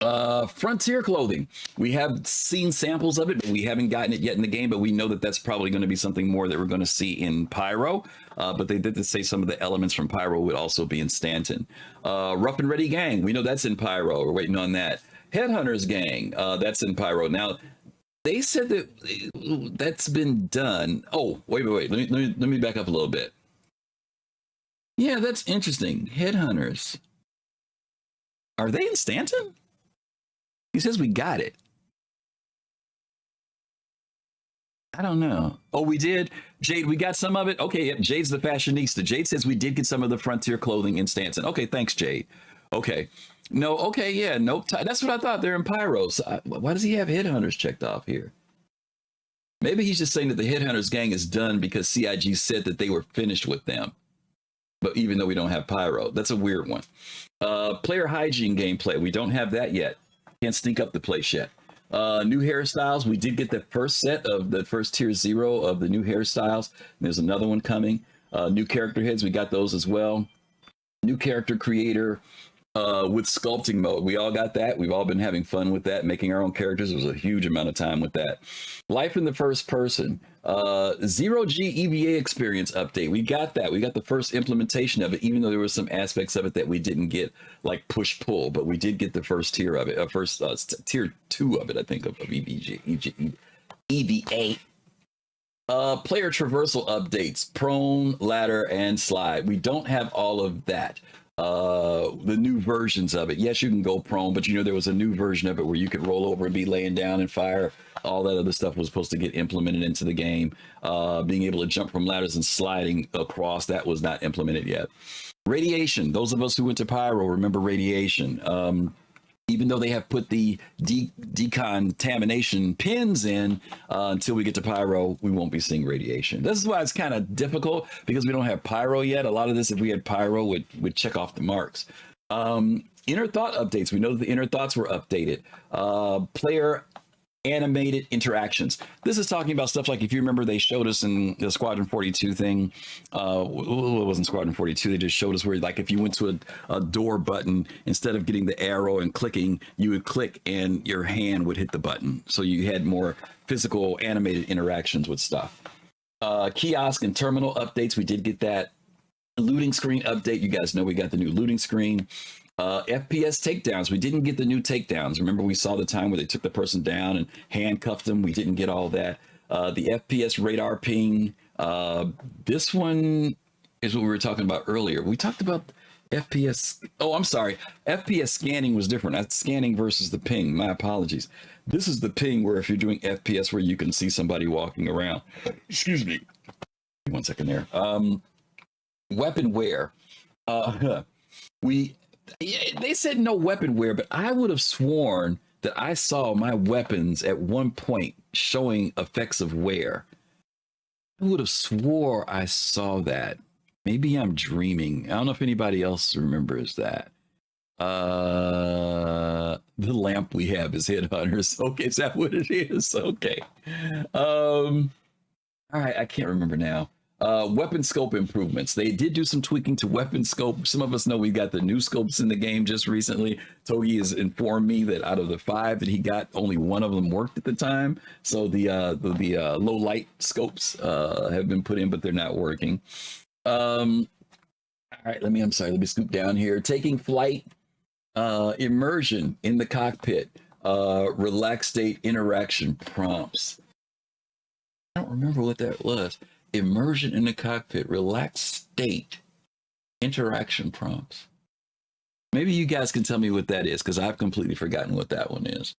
Frontier clothing. We have seen samples of it, but we haven't gotten it yet in the game, but we know that that's probably going to be something more that we're going to see in Pyro. But they did say some of the elements from Pyro would also be in Stanton. Rough and Ready Gang. We know that's in Pyro. We're waiting on that. Headhunters Gang. That's in Pyro. Now, they said that that's been done. Oh, wait. Let me back up a little bit. Yeah, that's interesting. Headhunters. Are they in Stanton? He says we got it. I don't know. Oh, we did? Jade, we got some of it? Okay, yep, Jade's the fashionista. Jade says we did get some of the Frontier clothing in Stanton. Okay, thanks, Jade. Okay. No, okay, yeah, nope. That's what I thought. They're in Pyros. Why does he have Headhunters checked off here? Maybe he's just saying that the Headhunters gang is done because CIG said that they were finished with them. But even though we don't have Pyro, that's a weird one. Player hygiene gameplay. We don't have that yet. Can't sneak up the place yet. New hairstyles. We did get the first set of the first tier 0 of the new hairstyles. There's another one coming. New character heads. We got those as well. New character creator with sculpting mode. We all got that. We've all been having fun with that, making our own characters. There was a huge amount of time with that. Life in the first person. 0G EVA experience update. We got that. We got the first implementation of it, even though there were some aspects of it that we didn't get, like push pull, but we did get the first tier of it. First tier 2 of it, I think, of EVA. Player traversal updates, prone, ladder, and slide. We don't have all of that. the new versions of it. Yes, you can go prone, but there was a new version of it where you could roll over and be laying down and fire. All that other stuff was supposed to get implemented into the game. Being able to jump from ladders and sliding across, that was not implemented yet. Radiation. Those of us who went to Pyro remember radiation. Even though they have put the decontamination pins in, until we get to Pyro, we won't be seeing radiation. This is why it's kind of difficult, because we don't have Pyro yet. A lot of this, if we had Pyro, would check off the marks. Inner thought updates. We know that the inner thoughts were updated. Player animated interactions. This is talking about stuff like, if you remember, they showed us in the Squadron 42 thing. It wasn't Squadron 42. They just showed us where, like, if you went to a door button, instead of getting the arrow and clicking, you would click and your hand would hit the button. So you had more physical animated interactions with stuff. Kiosk and terminal updates. We did get that. Looting screen update. You guys know we got the new looting screen. FPS takedowns. We didn't get the new takedowns. Remember, we saw the time where they took the person down and handcuffed them. We didn't get all that. The FPS radar ping. This one is what we were talking about earlier. We talked about FPS. Oh, I'm sorry. FPS scanning was different. That's scanning versus the ping. My apologies. This is the ping, where if you're doing FPS, where you can see somebody walking around. Excuse me. 1 second there. Weapon wear. They said no weapon wear, but I would have sworn that I saw my weapons at one point showing effects of wear. I would have swore I saw that. Maybe I'm dreaming. I don't know if anybody else remembers that. The lamp we have is Headhunters. Okay, is that what it is? Okay. All right, I can't remember now. Weapon scope improvements. They did do some tweaking to weapon scope. Some of us know we got the new scopes in the game just recently. Togi has informed me that out of the 5 that he got, only 1 of them worked at the time. So the low light scopes have been put in, but they're not working. All right, let me scoop down here. Taking flight, immersion in the cockpit, relaxed state interaction prompts. I don't remember what that was. Immersion in the cockpit, relaxed state, interaction prompts. Maybe you guys can tell me what that is, because I've completely forgotten what that one is.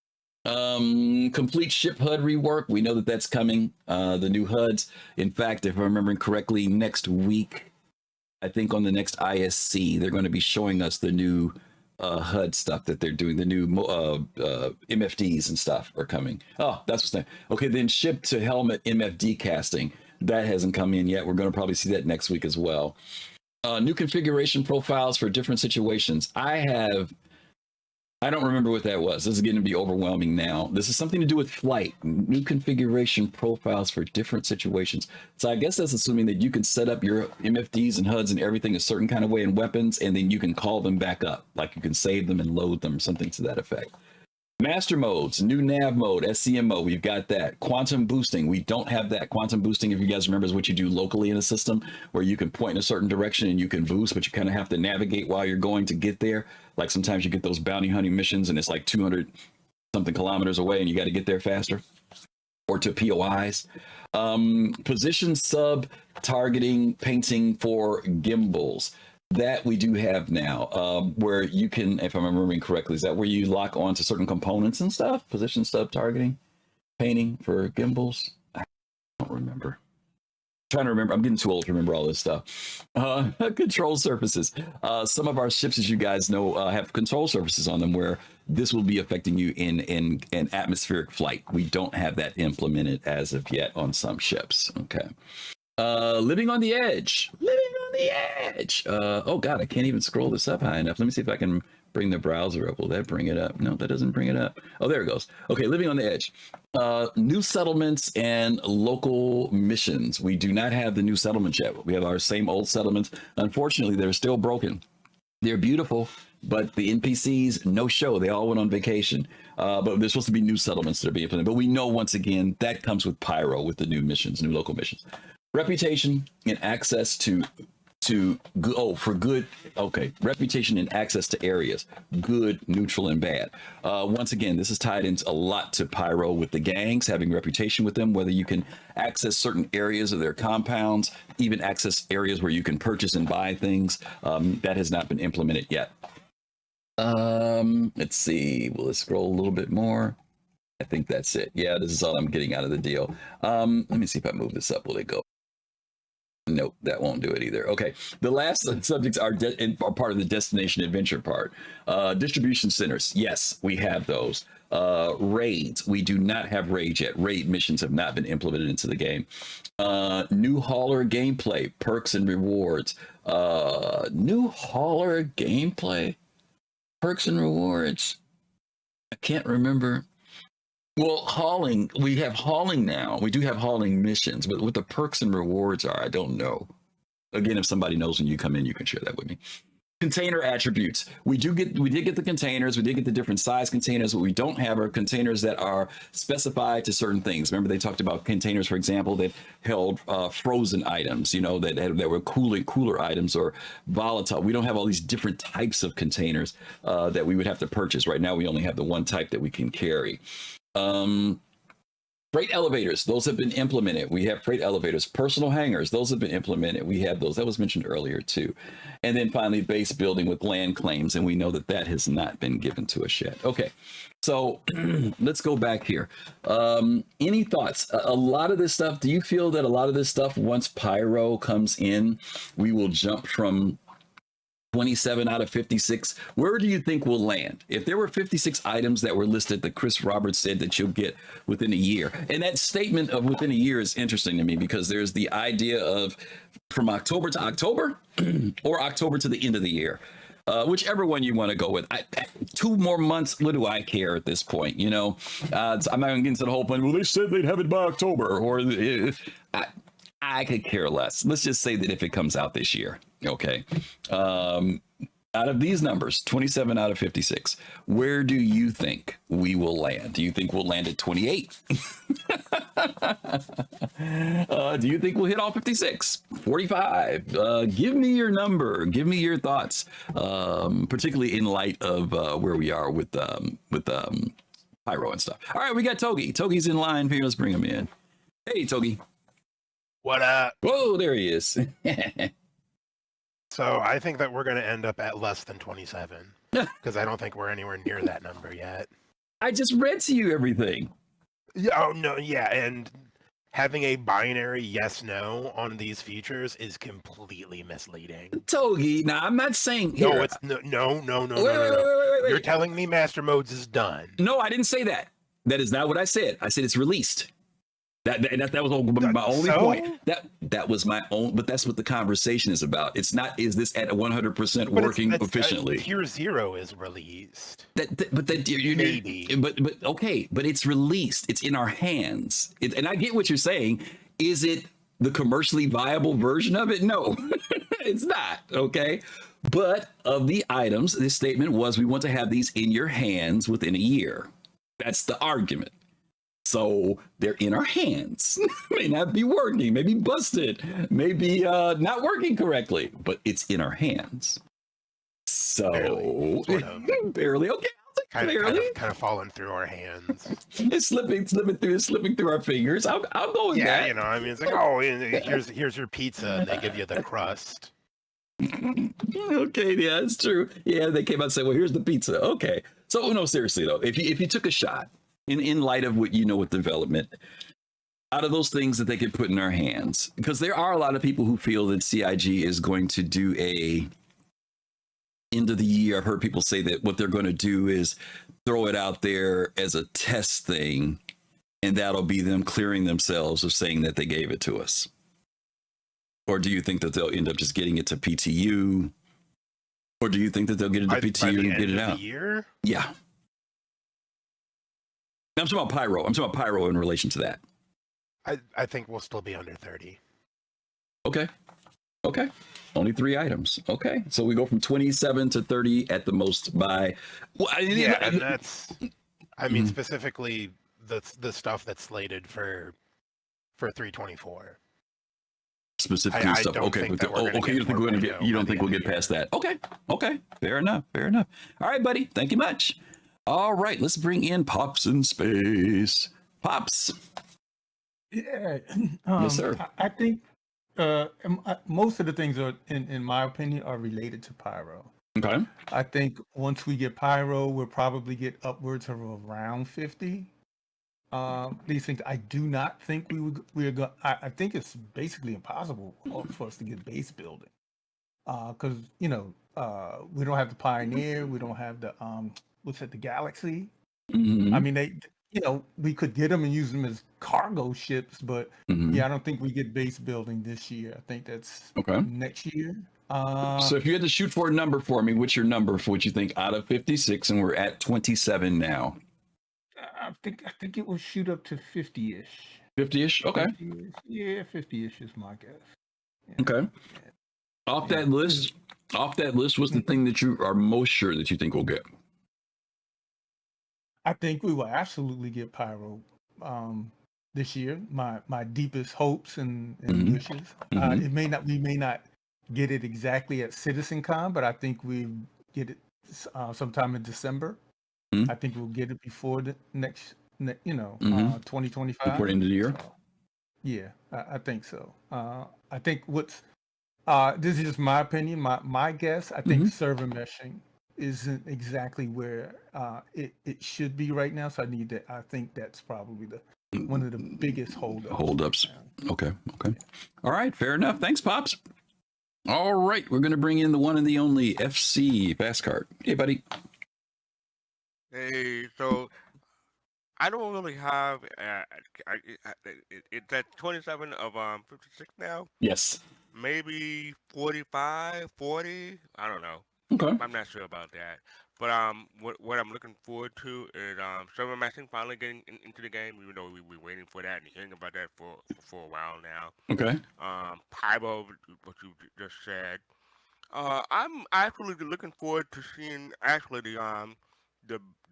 Complete ship HUD rework. We know that that's coming. The new HUDs. In fact, if I'm remembering correctly, next week, I think on the next ISC, they're going to be showing us the new HUD stuff that they're doing. The new MFDs and stuff are coming. Oh, that's what's name. Okay, then ship to helmet MFD casting. That hasn't come in yet. We're going to probably see that next week as well. New configuration profiles for different situations. I don't remember what that was. This is getting to be overwhelming now. This is something to do with flight. New configuration profiles for different situations. So I guess that's assuming that you can set up your MFDs and HUDs and everything a certain kind of way in weapons, and then you can call them back up. Like you can save them and load them, something to that effect. Master modes, new nav mode, SCM mode, we've got that. Quantum boosting, we don't have that. Quantum boosting, if you guys remember, is what you do locally in a system where you can point in a certain direction and you can boost, but you kind of have to navigate while you're going to get there. Like sometimes you get those bounty hunting missions and it's like 200 something kilometers away and you got to get there faster. Or to POIs. Position sub targeting painting for gimbals. That we do have now, where you can, if I'm remembering correctly, is that where you lock on to certain components and stuff? Position sub targeting, painting for gimbals? I don't remember. I'm trying to remember. I'm getting too old to remember all this stuff. Control surfaces. Some of our ships, as you guys know, have control surfaces on them where this will be affecting you in atmospheric flight. We don't have that implemented as of yet on some ships. Okay. Living on the edge. Oh God, I can't even scroll this up high enough. Let me see if I can bring the browser up. Will that bring it up? No, that doesn't bring it up. Oh, there it goes. Okay, living on the edge. New settlements and local missions. We do not have the new settlements yet. We have our same old settlements. Unfortunately, they're still broken. They're beautiful, but the NPCs, no show. They all went on vacation. But there's supposed to be new settlements that are being implemented. But we know, once again, that comes with Pyro, with the new missions, new local missions. Reputation and access to for good, okay, reputation and access to areas, good, neutral, and bad. Once again, this is tied into a lot to Pyro with the gangs, having reputation with them, whether you can access certain areas of their compounds, even access areas where you can purchase and buy things. That has not been implemented yet. Let's see, let's scroll a little bit more. I think that's it. Yeah, this is all I'm getting out of the deal. Let me see if I move this up. Will it go? Nope, that won't do it either. Okay, the last subjects are part of the destination adventure part. Distribution centers, yes, we have those. Raids, we do not have raids yet. Raid missions have not been implemented into the game. New hauler gameplay, perks and rewards. New hauler gameplay, perks and rewards. I can't remember. Well, hauling, we have hauling now. We do have hauling missions, but what the perks and rewards are, I don't know. Again, if somebody knows when you come in, you can share that with me. Container attributes. We did get the containers. We did get the different size containers. What we don't have are containers that are specified to certain things. Remember, they talked about containers, for example, that held frozen items, you know, that were cooler items or volatile. We don't have all these different types of containers that we would have to purchase. Right now, we only have the one type that we can carry. Freight elevators, those have been implemented. We have freight elevators. Personal hangars, those have been implemented. We have those. That was mentioned earlier too. And then finally, base building with land claims, and we know that that has not been given to us yet. Okay, so let's go back here. Any thoughts? A lot of this stuff, do you feel that a lot of this stuff, once Pyro comes in, we will jump from 27 out of 56. Where do you think we'll land? If there were 56 items that were listed that Chris Roberts said that you'll get within a year. And that statement of within a year is interesting to me because there's the idea of from October to October or October to the end of the year. Whichever one you want to go with. 2 more months, what do I care at this point? You know, I'm not going to get into the whole point. Well, they said they'd have it by October, or I could care less. Let's just say that if it comes out this year, okay. Out of these numbers, 27 out of 56, where do you think we will land? Do you think we'll land at 28? Do you think we'll hit all 56? 45? Give me your number. Give me your thoughts, particularly in light of where we are with Pyro and stuff. All right, we got Togi. Togi's in line here. Let's bring him in. Hey, Togi. What up? Whoa, there he is. So I think that we're going to end up at less than 27 because I don't think we're anywhere near that number yet. I just read to you everything. Yeah, oh, no, yeah, and having a binary yes/no on these features is completely misleading. Togi, now I'm not saying no, here. it's no. Wait. You're telling me Master Modes is done. No, I didn't say that. That is not what I said. I said it's released. That was my only point. That was my own, but that's what the conversation is about. It's not, is this at 100% working efficiently? Tier 0 is released. Maybe. But okay, but it's released. It's in our hands. And I get what you're saying. Is it the commercially viable version of it? No, it's not. Okay. But of the items, this statement was, we want to have these in your hands within a year. That's the argument. So they're in our hands. May not be working, maybe busted, maybe not working correctly, but it's in our hands. So barely. Okay, I'll take barely. Kind of falling through our hands. It's slipping through our fingers. I'll go with that. Yeah, you know, I mean, it's like, oh, here's your pizza, and they give you the crust. Okay, yeah, it's true. Yeah, they came out and said, well, here's the pizza. Okay. So no, seriously though, if you took a shot, in light of what you know with development, out of those things that they could put in our hands, because there are a lot of people who feel that CIG is going to do a end of the year. I've heard people say that what they're going to do is throw it out there as a test thing, and that'll be them clearing themselves of saying that they gave it to us. Or do you think that they'll end up just getting it to PTU? Or do you think that they'll get it to PTU and get it out? Year? Yeah. I'm talking about Pyro. I'm talking about Pyro in relation to that. I think we'll still be under 30. Okay. Only 3 items. Okay. So we go from 27 to 30 at the most by... Well, and that's... I mean, specifically the stuff that's slated for 324. specifically I stuff. don't Okay, think that we're gonna okay. get You don't think we're gonna get? 4.0 You don't by think the we'll end get of the past that? Okay. Fair enough. All right, buddy. Thank you much. All right, let's bring in Pops in Space. Pops. Yeah. Yes, sir. I think most of the things are, in my opinion, are related to Pyro. Okay. I think once we get Pyro, we'll probably get upwards of around 50. These things, I do not think we're going. I think it's basically impossible for us to get base building, because we don't have the Pioneer, we don't have the the Galaxy. Mm-hmm. I mean, we could get them and use them as cargo ships, but yeah, I don't think we get base building this year. I think that's next year. So if you had to shoot for a number for me, what's your number for what you think out of 56, and we're at 27 now? I think it will shoot up to 50-ish. 50-ish? Okay. 50-ish. Yeah, 50-ish is my guess. Yeah. Okay. Off that list, what's the thing that you are most sure that you think we'll get? I think we will absolutely get Pyro this year. My deepest hopes and wishes. We may not get it exactly at CitizenCon, but I think we get it sometime in December. I think we'll get it before the next 2025. Before the end of the year? So, yeah, I think so. I think what's this is just my opinion, my guess. I think server meshing isn't exactly where it should be right now. So I think that's probably one of the biggest holdups. Okay. All right, fair enough. Thanks, Pops. All right, we're gonna bring in the one and the only FC Fastcart. Hey, buddy. Hey, so I don't really have. It's at 27 of 56 now. Yes. Maybe 45, 40. I don't know. Okay. I'm not sure about that. But what I'm looking forward to is server meshing finally getting into the game. Even though we've been waiting for that and hearing about that for a while now. Okay. Pyro, what you just said. I'm actually looking forward to seeing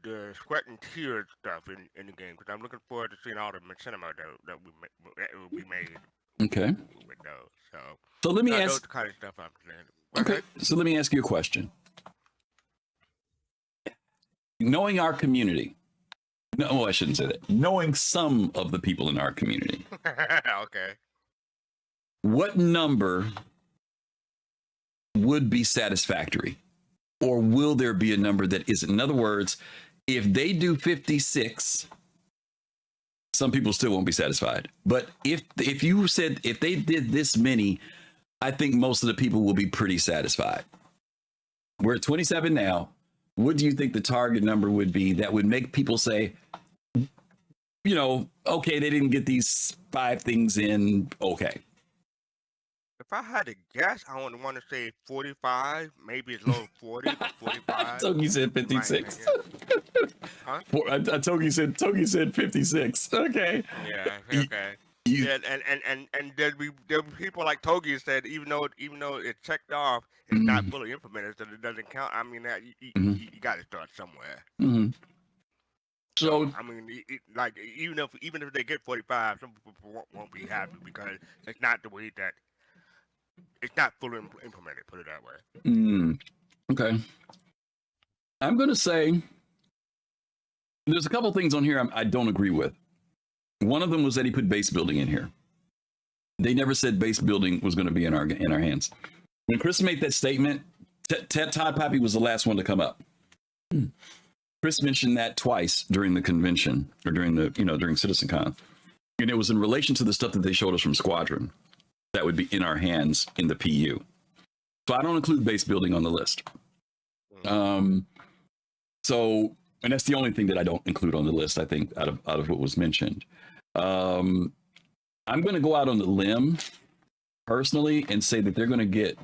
the Squadron tier stuff in the game, because I'm looking forward to seeing all the machinima that will be made. Okay. With those. So let me ask. Those kind of stuff I'm saying. Okay. So let me ask you a question. Knowing our community, no, I shouldn't say that. Knowing some of the people in our community. Okay. What number would be satisfactory? Or will there be a number that isn't? In other words, if they do 56, some people still won't be satisfied. But if you said if they did this many, I think most of the people will be pretty satisfied. We're at 27 now. What do you think the target number would be that would make people say, okay, they didn't get these 5 things in, okay. If I had to guess, I would want to say 45, maybe as low as 40, but 45. I told you said 56. Huh? I told you said 56. Okay. Yeah. Okay. Yeah, and there'll be people like Togi said, even though it's checked off, it's not fully implemented, so it doesn't count. I mean, you got to start somewhere. So I mean, even if they get 45, some people won't be happy because it's not the way that it's not fully implemented. Put it that way. Okay. I'm going to say there's a couple things on here I don't agree with. One of them was that he put base building in here. They never said base building was going to be in our hands. When Chris made that statement, Todd Pappy was the last one to come up. Chris mentioned that twice during the convention or during CitizenCon, and it was in relation to the stuff that they showed us from Squadron that would be in our hands in the PU. So I don't include base building on the list. So, and that's the only thing that I don't include on the list, I think, out of what was mentioned. I'm going to go out on the limb personally and say that they're going to get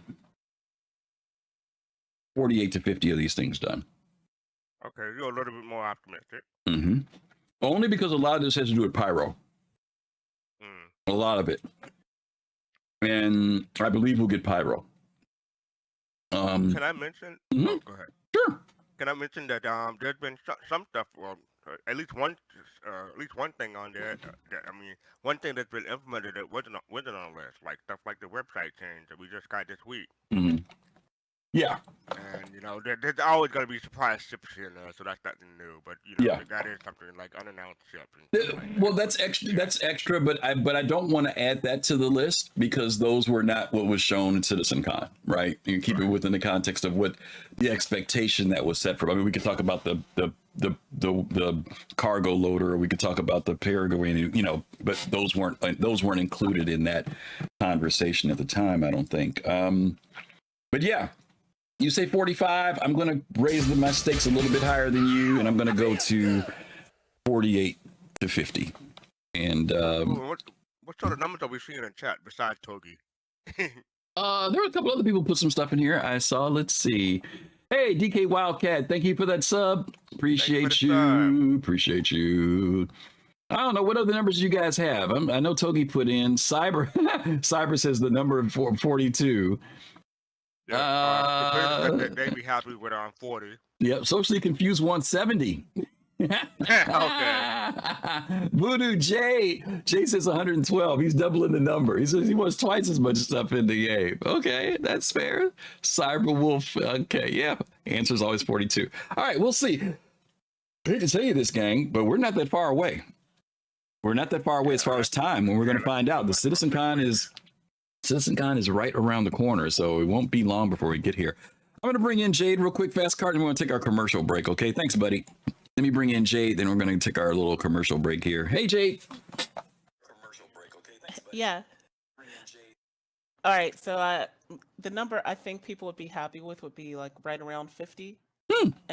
48 to 50 of these things done. Okay, you're a little bit more optimistic. Only because a lot of this has to do with Pyro. A lot of it. And I believe we'll get Pyro. Can I mention? Oh, go ahead. Sure. Can I mention that there's been some stuff? Well, at least one thing on there. That, I mean, one thing that's been implemented that wasn't on the list, like stuff like the website change that we just got this week. Mm-hmm. Yeah. And there's always gonna be surprise ships in there, so that's nothing new. But that is something like unannounced ships. Well, that's extra. That's extra, but I don't want to add that to the list because those were not what was shown in CitizenCon, right? You keep it within the context of what the expectation that was set for. I mean, we could talk about the cargo loader, or we could talk about the Paraguayan, but those weren't included in that conversation at the time. I don't think. But yeah. You say 45. I'm going to raise my stakes a little bit higher than you, and I'm going to go to 48 to 50. And what sort of numbers are we seeing in chat besides Togi? there were a couple other people put some stuff in here. I saw. Let's see. Hey, DK Wildcat, thank you for that sub. Appreciate you. Appreciate you. I don't know what other numbers you guys have. I know Togi put in Cyber. Cyber says the number of 42. They'd be happy with 40. Yep, socially confused 170. Okay. Voodoo Jay says 112. He's doubling the number. He says he wants twice as much stuff in the game. Okay, that's fair. Cyberwolf. Okay, yeah. Answer's always 42. All right, we'll see. I hate to tell you this, gang, but we're not that far away. We're not that far away as far as time when we're going to find out. The CitizenCon is right around the corner, so it won't be long before we get here. I'm going to bring in Jade real quick, fast card, and we're going to take our commercial break, okay? Thanks, buddy. Let me bring in Jade, then we're going to take our little commercial break here. Hey, Jade. Commercial break, okay? Thanks, buddy. Yeah. All right, so the number I think people would be happy with would be like right around 50.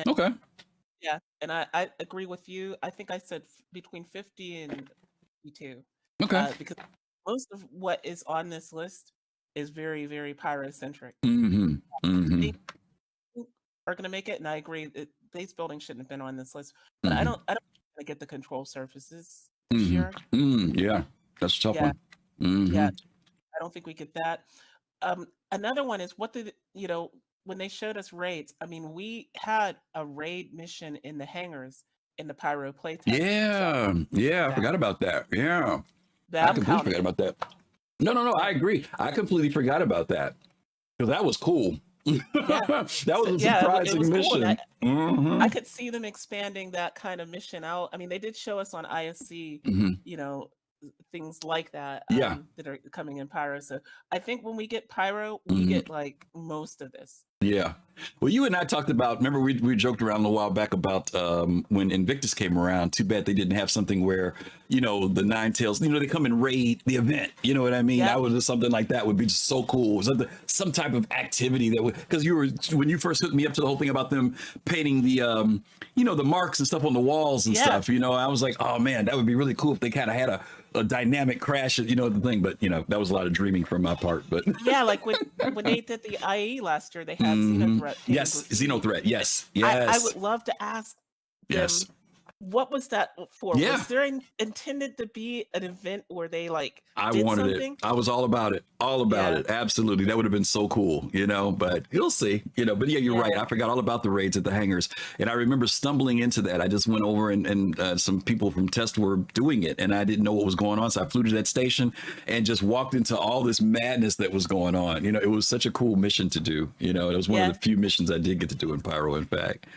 Okay. Yeah, and I agree with you. I think I said between 50 and 52. Okay. Because most of what is on this list is very, very pyro-centric. Mm-hmm. Mm-hmm. They are going to make it, and I agree that base building shouldn't have been on this list. But I don't want to get the control surfaces this year. Yeah, that's a tough one. Mm-hmm. Yeah, I don't think we get that. Another one is when they showed us raids. I mean, we had a raid mission in the hangars in the pyro playtest. Yeah, I forgot about that. Yeah. I completely forgot about that. No, I agree. I completely forgot about that because that was cool. That was a surprising mission. Cool. I could see them expanding that kind of mission out. I mean, they did show us on ISC, things like that that are coming in Pyro. So I think when we get Pyro, we get like most of this. Yeah. Well, you and I talked about, remember we joked around a while back about when Invictus came around. Too bad they didn't have something where, the Nine Tails, they come and raid the event. You know what I mean? Yeah. That was just something like that would be just so cool. Some type of activity that would, because when you first hooked me up to the whole thing about them painting the, the marks and stuff on the walls and stuff, I was like, oh man, that would be really cool if they kind of had a dynamic crash, the thing. But, that was a lot of dreaming from my part. But yeah, like when they did the IE last year, they had Xenothreat. Yes, Xenothreat. Yes. I would love to ask them, what was that for? Yeah. Was there intended to be an event where they I did wanted something? it. I was all about it. It. Absolutely. That would have been so cool, but you'll see, but yeah, you're right. I forgot all about the raids at the hangars. And I remember stumbling into that. I just went over and some people from Test were doing it and I didn't know what was going on. So I flew to that station and just walked into all this madness that was going on. It was such a cool mission to do. It was one of the few missions I did get to do in Pyro, in fact.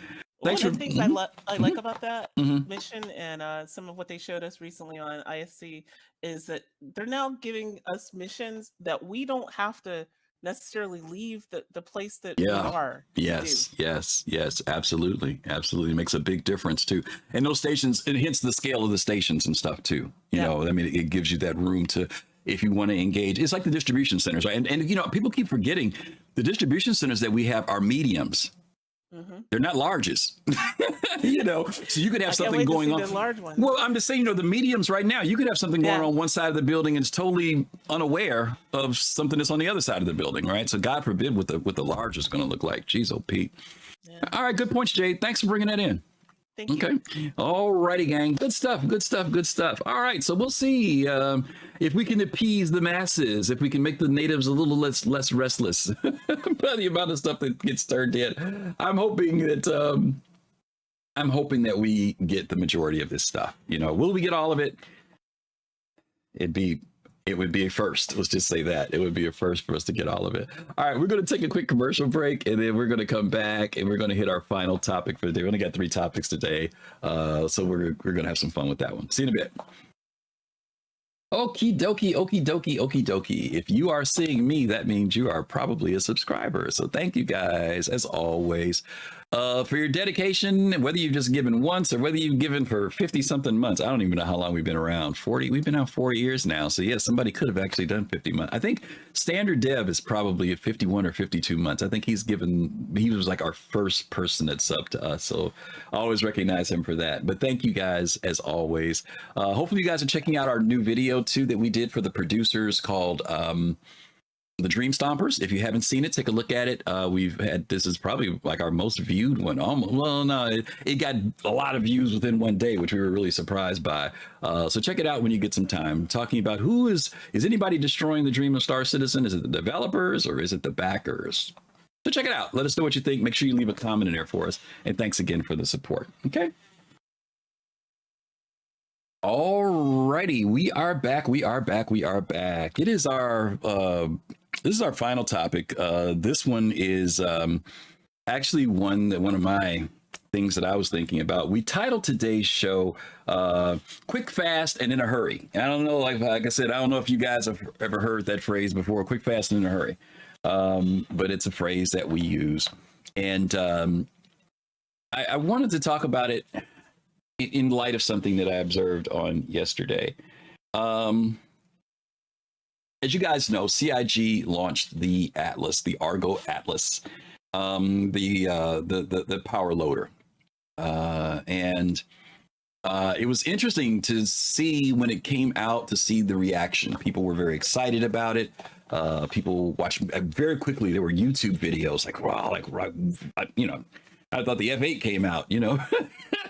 One of the things I like about that mission and some of what they showed us recently on ISC is that they're now giving us missions that we don't have to necessarily leave the place that we are. Yes, absolutely. Absolutely. Makes a big difference too. And those stations, and hence the scale of the stations and stuff too. I mean, it gives you that room to, if you want to engage. It's like the distribution centers, right? And people keep forgetting the distribution centers that we have are mediums. They're not larges, so you could have something going on. Large ones. Well, I'm just saying, the mediums right now, you could have something going on one side of the building and it's totally unaware of something that's on the other side of the building, right? So God forbid what the large is going to look like. Jeez, oh Pete. Yeah. All right, good points, Jade. Thanks for bringing that in. Thank you. Okay. All righty, gang. Good stuff. All right. So we'll see if we can appease the masses, if we can make the natives a little less restless by the amount of stuff that gets turned in. I'm hoping that I'm hoping that we get the majority of this stuff. You know, will we get all of it? It would be a first. Let's just say that. It would be a first for us to get all of it. All right, we're going to take a quick commercial break, and then we're going to come back, and we're going to hit our final topic for the day. We only got 3 topics today, so we're going to have some fun with that one. See you in a bit. Okie dokie, okie dokie, okie dokie. If you are seeing me, that means you are probably a subscriber. So thank you guys, as always, for your dedication, whether you've just given once or whether you've given for 50 something months. I don't even know how long we've been around. 40. We've been out 4 years now. So yeah, somebody could have actually done 50 months. I think Standard Dev is probably at 51 or 52 months. I think he was like our first person that subbed to us. So I always recognize him for that. But thank you guys, as always. Hopefully you guys are checking out our new video too that we did for the producers called The Dream Stompers. If you haven't seen it, take a look at it. This is probably like our most viewed one. Almost, well, no, it got a lot of views within one day, which we were really surprised by. So check it out when you get some time. Talking about is anybody destroying the dream of Star Citizen? Is it the developers or is it the backers? So check it out. Let us know what you think. Make sure you leave a comment in there for us. And thanks again for the support. Okay. Alrighty, we are back. It is our this is our final topic. This one is actually one of my things that I was thinking about. We titled today's show "Quick, Fast, and in a Hurry." And I don't know, like I said, I don't know if you guys have ever heard that phrase before. Quick, fast, and in a hurry. But it's a phrase that we use, and I wanted to talk about it in light of something that I observed on yesterday. As you guys know, CIG launched the Atlas, the Argo Atlas, the power loader. And it was interesting to see when it came out, to see the reaction. People were very excited about it. People watched very quickly. There were YouTube videos like, wow, you know, I thought the F8 came out, you know.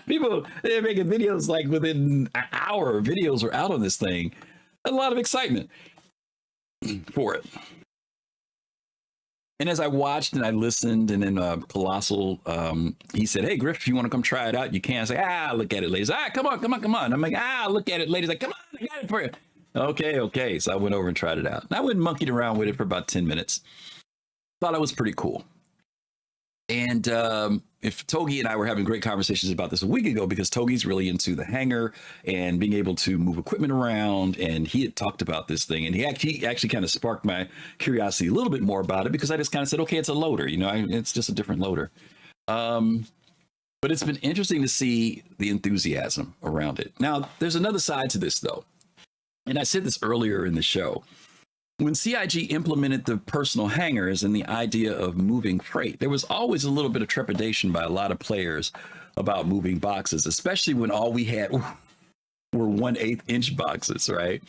People, they're making videos like within an hour. Videos are out on this thing. A lot of excitement for it. And as I watched and I listened, and then Colossal, he said, "Hey, Griff, if you want to come try it out, you can." I say, look at it, ladies. Come on. I'm like, look at it, ladies. Like, come on, I got it for you. Okay. So I went over and tried it out. And I went and monkeyed around with it for about 10 minutes. Thought it was pretty cool. And if Togi and I were having great conversations about this a week ago, because Togi's really into the hangar and being able to move equipment around, and he had talked about this thing, and he actually kind of sparked my curiosity a little bit more about it, because I just kind of said, okay, it's a loader, you know, it's just a different loader. But it's been interesting to see the enthusiasm around it. Now, there's another side to this, though, and I said this earlier in the show. When CIG implemented the personal hangars and the idea of moving freight, there was always a little bit of trepidation by a lot of players about moving boxes, especially when all we had were 1/8 inch boxes, right?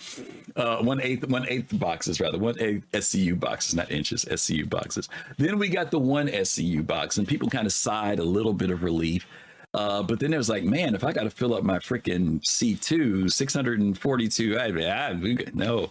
1/8 boxes, rather, 1/8 SCU boxes, not inches, SCU boxes. Then we got the 1 SCU box, and people kind of sighed a little bit of relief. But then it was like, man, if I got to fill up my freaking C2 642, no.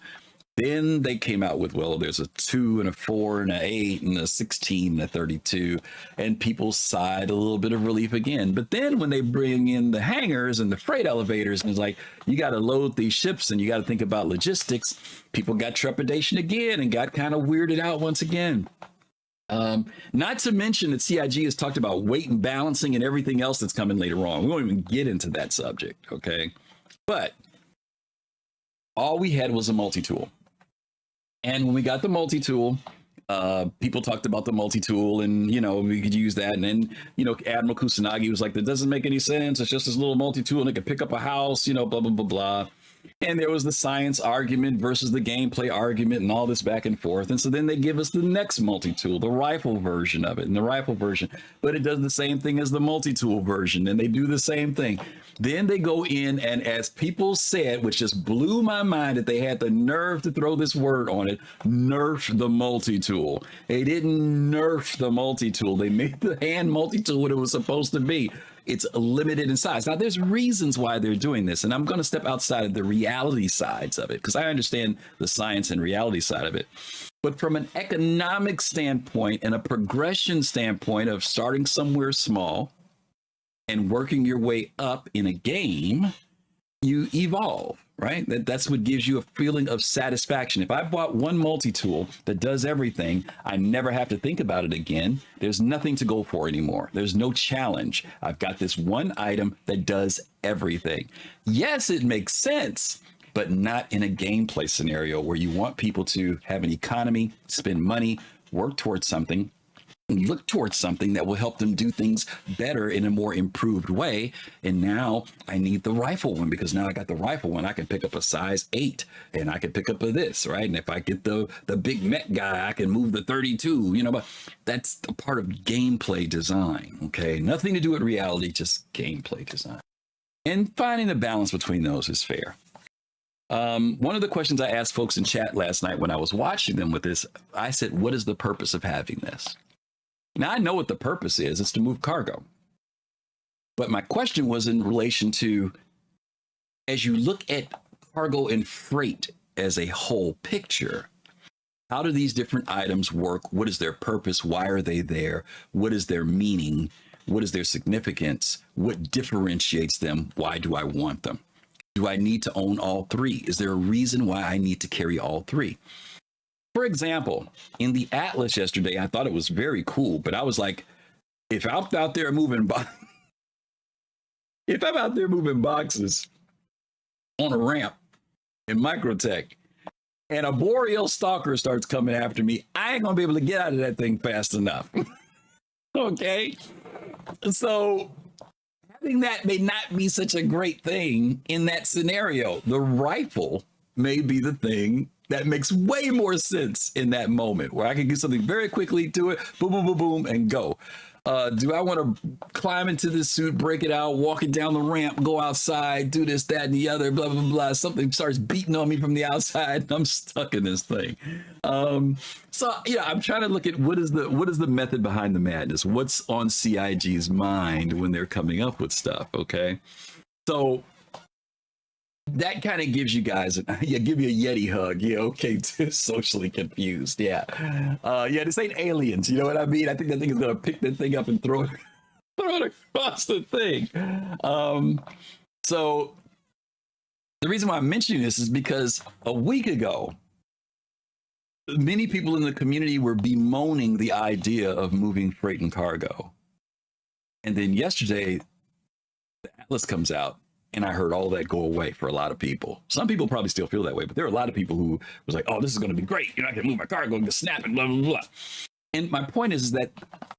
Then they came out with, well, there's a 2 and a 4 and an 8 and a 16 and a 32, and people sighed a little bit of relief again. But then when they bring in the hangars and the freight elevators, and it's like, you got to load these ships and you got to think about logistics, people got trepidation again and got kind of weirded out once again. Not to mention that CIG has talked about weight and balancing and everything else that's coming later on. We won't even get into that subject, okay? But all we had was a multi-tool. And when we got the multi-tool, people talked about the multi-tool, and, you know, we could use that. And then, you know, Admiral Kusanagi was like, that doesn't make any sense. It's just this little multi-tool and it could pick up a house, you know, blah, blah, blah, blah. And there was the science argument versus the gameplay argument and all this back and forth. And so then they give us the next multi-tool, the rifle version of it, and the rifle version. But it does the same thing as the multi-tool version, and they do the same thing. Then they go in, and as people said, which just blew my mind that they had the nerve to throw this word on it, nerf the multi-tool. They didn't nerf the multi-tool. They made the hand multi-tool what it was supposed to be. It's limited in size. Now, there's reasons why they're doing this, and I'm going to step outside of the reality sides of it, because I understand the science and reality side of it. But from an economic standpoint and a progression standpoint of starting somewhere small and working your way up in a game, you evolve, right? That's what gives you a feeling of satisfaction. If I bought one multi-tool that does everything, I never have to think about it again. There's nothing to go for anymore. There's no challenge. I've got this one item that does everything. Yes, it makes sense, but not in a gameplay scenario where you want people to have an economy, spend money, work towards something, look towards something that will help them do things better in a more improved way. And now I need the rifle one, because now I got the rifle one. I can pick up a size 8 and I can pick up a this, right? And if I get the big mech guy, I can move the 32, you know, but that's a part of gameplay design. Okay. Nothing to do with reality, just gameplay design. And finding the balance between those is fair. One of the questions I asked folks in chat last night when I was watching them with this, I said, what is the purpose of having this? Now, I know what the purpose is. It's to move cargo. But my question was in relation to, as you look at cargo and freight as a whole picture, how do these different items work? What is their purpose? Why are they there? What is their meaning? What is their significance? What differentiates them? Why do I want them? Do I need to own all three? Is there a reason why I need to carry all three? For example, in the Atlas yesterday, I thought it was very cool, but I was like, if I'm out there moving boxes on a ramp in Microtech and a Boreal Stalker starts coming after me, I ain't gonna be able to get out of that thing fast enough. Okay. So having that may not be such a great thing in that scenario. The rifle may be the thing that makes way more sense in that moment, where I can get something very quickly to it, boom, boom, boom, boom, and go. Do I want to climb into this suit, break it out, walk it down the ramp, go outside, do this, that, and the other, blah, blah, blah. Something starts beating on me from the outside, and I'm stuck in this thing. So yeah, I'm trying to look at what is the method behind the madness? What's on CIG's mind when they're coming up with stuff, okay? So that kind of gives you guys, yeah, give you a Yeti hug. Yeah, okay, socially confused. Yeah. Yeah, this ain't aliens. You know what I mean? I think that thing is going to pick that thing up and throw it across the thing. So the reason why I'm mentioning this is because a week ago, many people in the community were bemoaning the idea of moving freight and cargo. And then yesterday, the Atlas comes out. And I heard all that go away for a lot of people. Some people probably still feel that way, but there are a lot of people who was like, oh, this is going to be great. You know, I can move my cargo and just snap and blah, blah, blah. And my point is that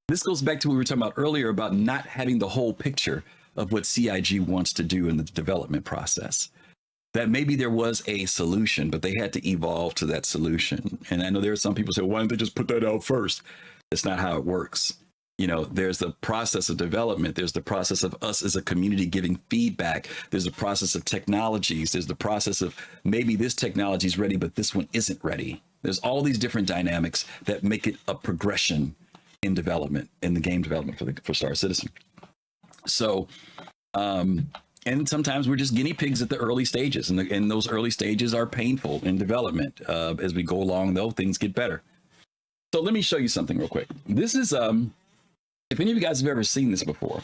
this goes back to what we were talking about earlier about not having the whole picture of what CIG wants to do in the development process. That maybe there was a solution, but they had to evolve to that solution. And I know there are some people who say, why don't they just put that out first? That's not how it works. You know, there's the process of development. There's the process of us as a community giving feedback. There's the process of technologies. There's the process of maybe this technology is ready, but this one isn't ready. There's all these different dynamics that make it a progression in development, in the game development for Star Citizen. So, and sometimes we're just guinea pigs at the early stages, and those early stages are painful in development. As we go along, though, things get better. So let me show you something real quick. This is if any of you guys have ever seen this before,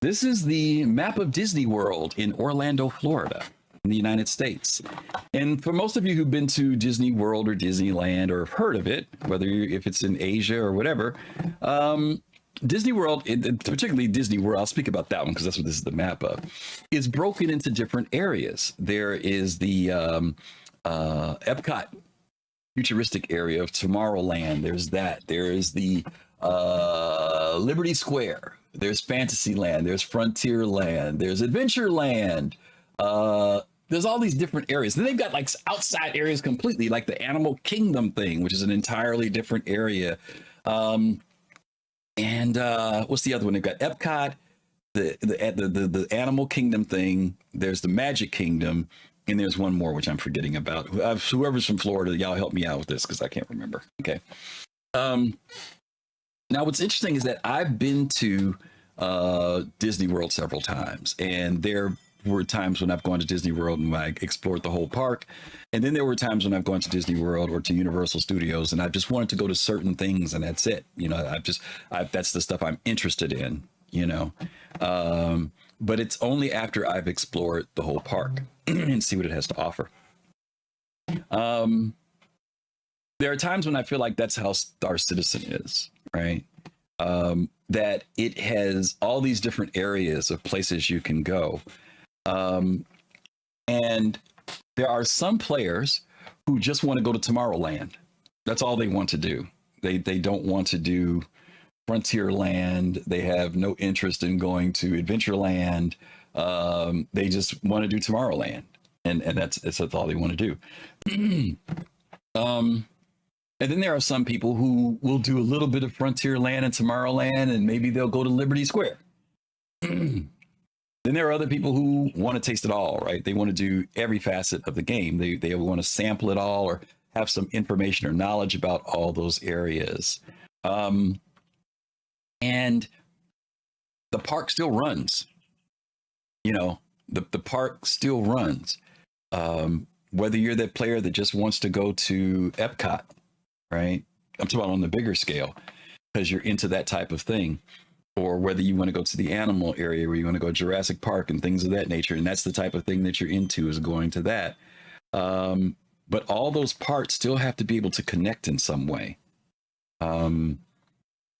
this is the map of Disney World in Orlando, Florida, in the United States. And for most of you who've been to Disney World or Disneyland or have heard of it, if it's in Asia or whatever, Disney World, particularly Disney World, I'll speak about that one because that's what this is the map of, is broken into different areas. There is the Epcot futuristic area of Tomorrowland. There's that. There is the Liberty Square. There's Fantasyland. There's Frontierland. There's Adventureland. There's all these different areas. Then they've got like outside areas completely, like the Animal Kingdom thing, which is an entirely different area. And what's the other one? They've got Epcot, the Animal Kingdom thing. There's the Magic Kingdom, and there's one more which I'm forgetting about. Whoever's from Florida, y'all help me out with this because I can't remember. Okay. Now, what's interesting is that I've been to Disney World several times, and there were times when I've gone to Disney World and I explored the whole park. And then there were times when I've gone to Disney World or to Universal Studios, and I've just wanted to go to certain things, and that's it. You know, that's the stuff I'm interested in. you know. But it's only after I've explored the whole park and see what it has to offer. There are times when I feel like that's how Star Citizen is, right? That it has all these different areas of places you can go. And there are some players who just want to go to Tomorrowland. That's all they want to do. They don't want to do Frontierland. They have no interest in going to Adventureland. They just want to do Tomorrowland. And that's all they want to do. And then there are some people who will do a little bit of Frontierland and Tomorrowland, and maybe they'll go to Liberty Square. Then there are other people who want to taste it all, right? They want to do every facet of the game. They want to sample it all or have some information or knowledge about all those areas. And the park still runs. You know, the park still runs. Whether you're that player that just wants to go to Epcot, right? I'm talking about on the bigger scale because you're into that type of thing, or whether you want to go to the animal area where you want to go to Jurassic Park and things of that nature. And that's the type of thing that you're into, is going to that. But all those parts still have to be able to connect in some way. And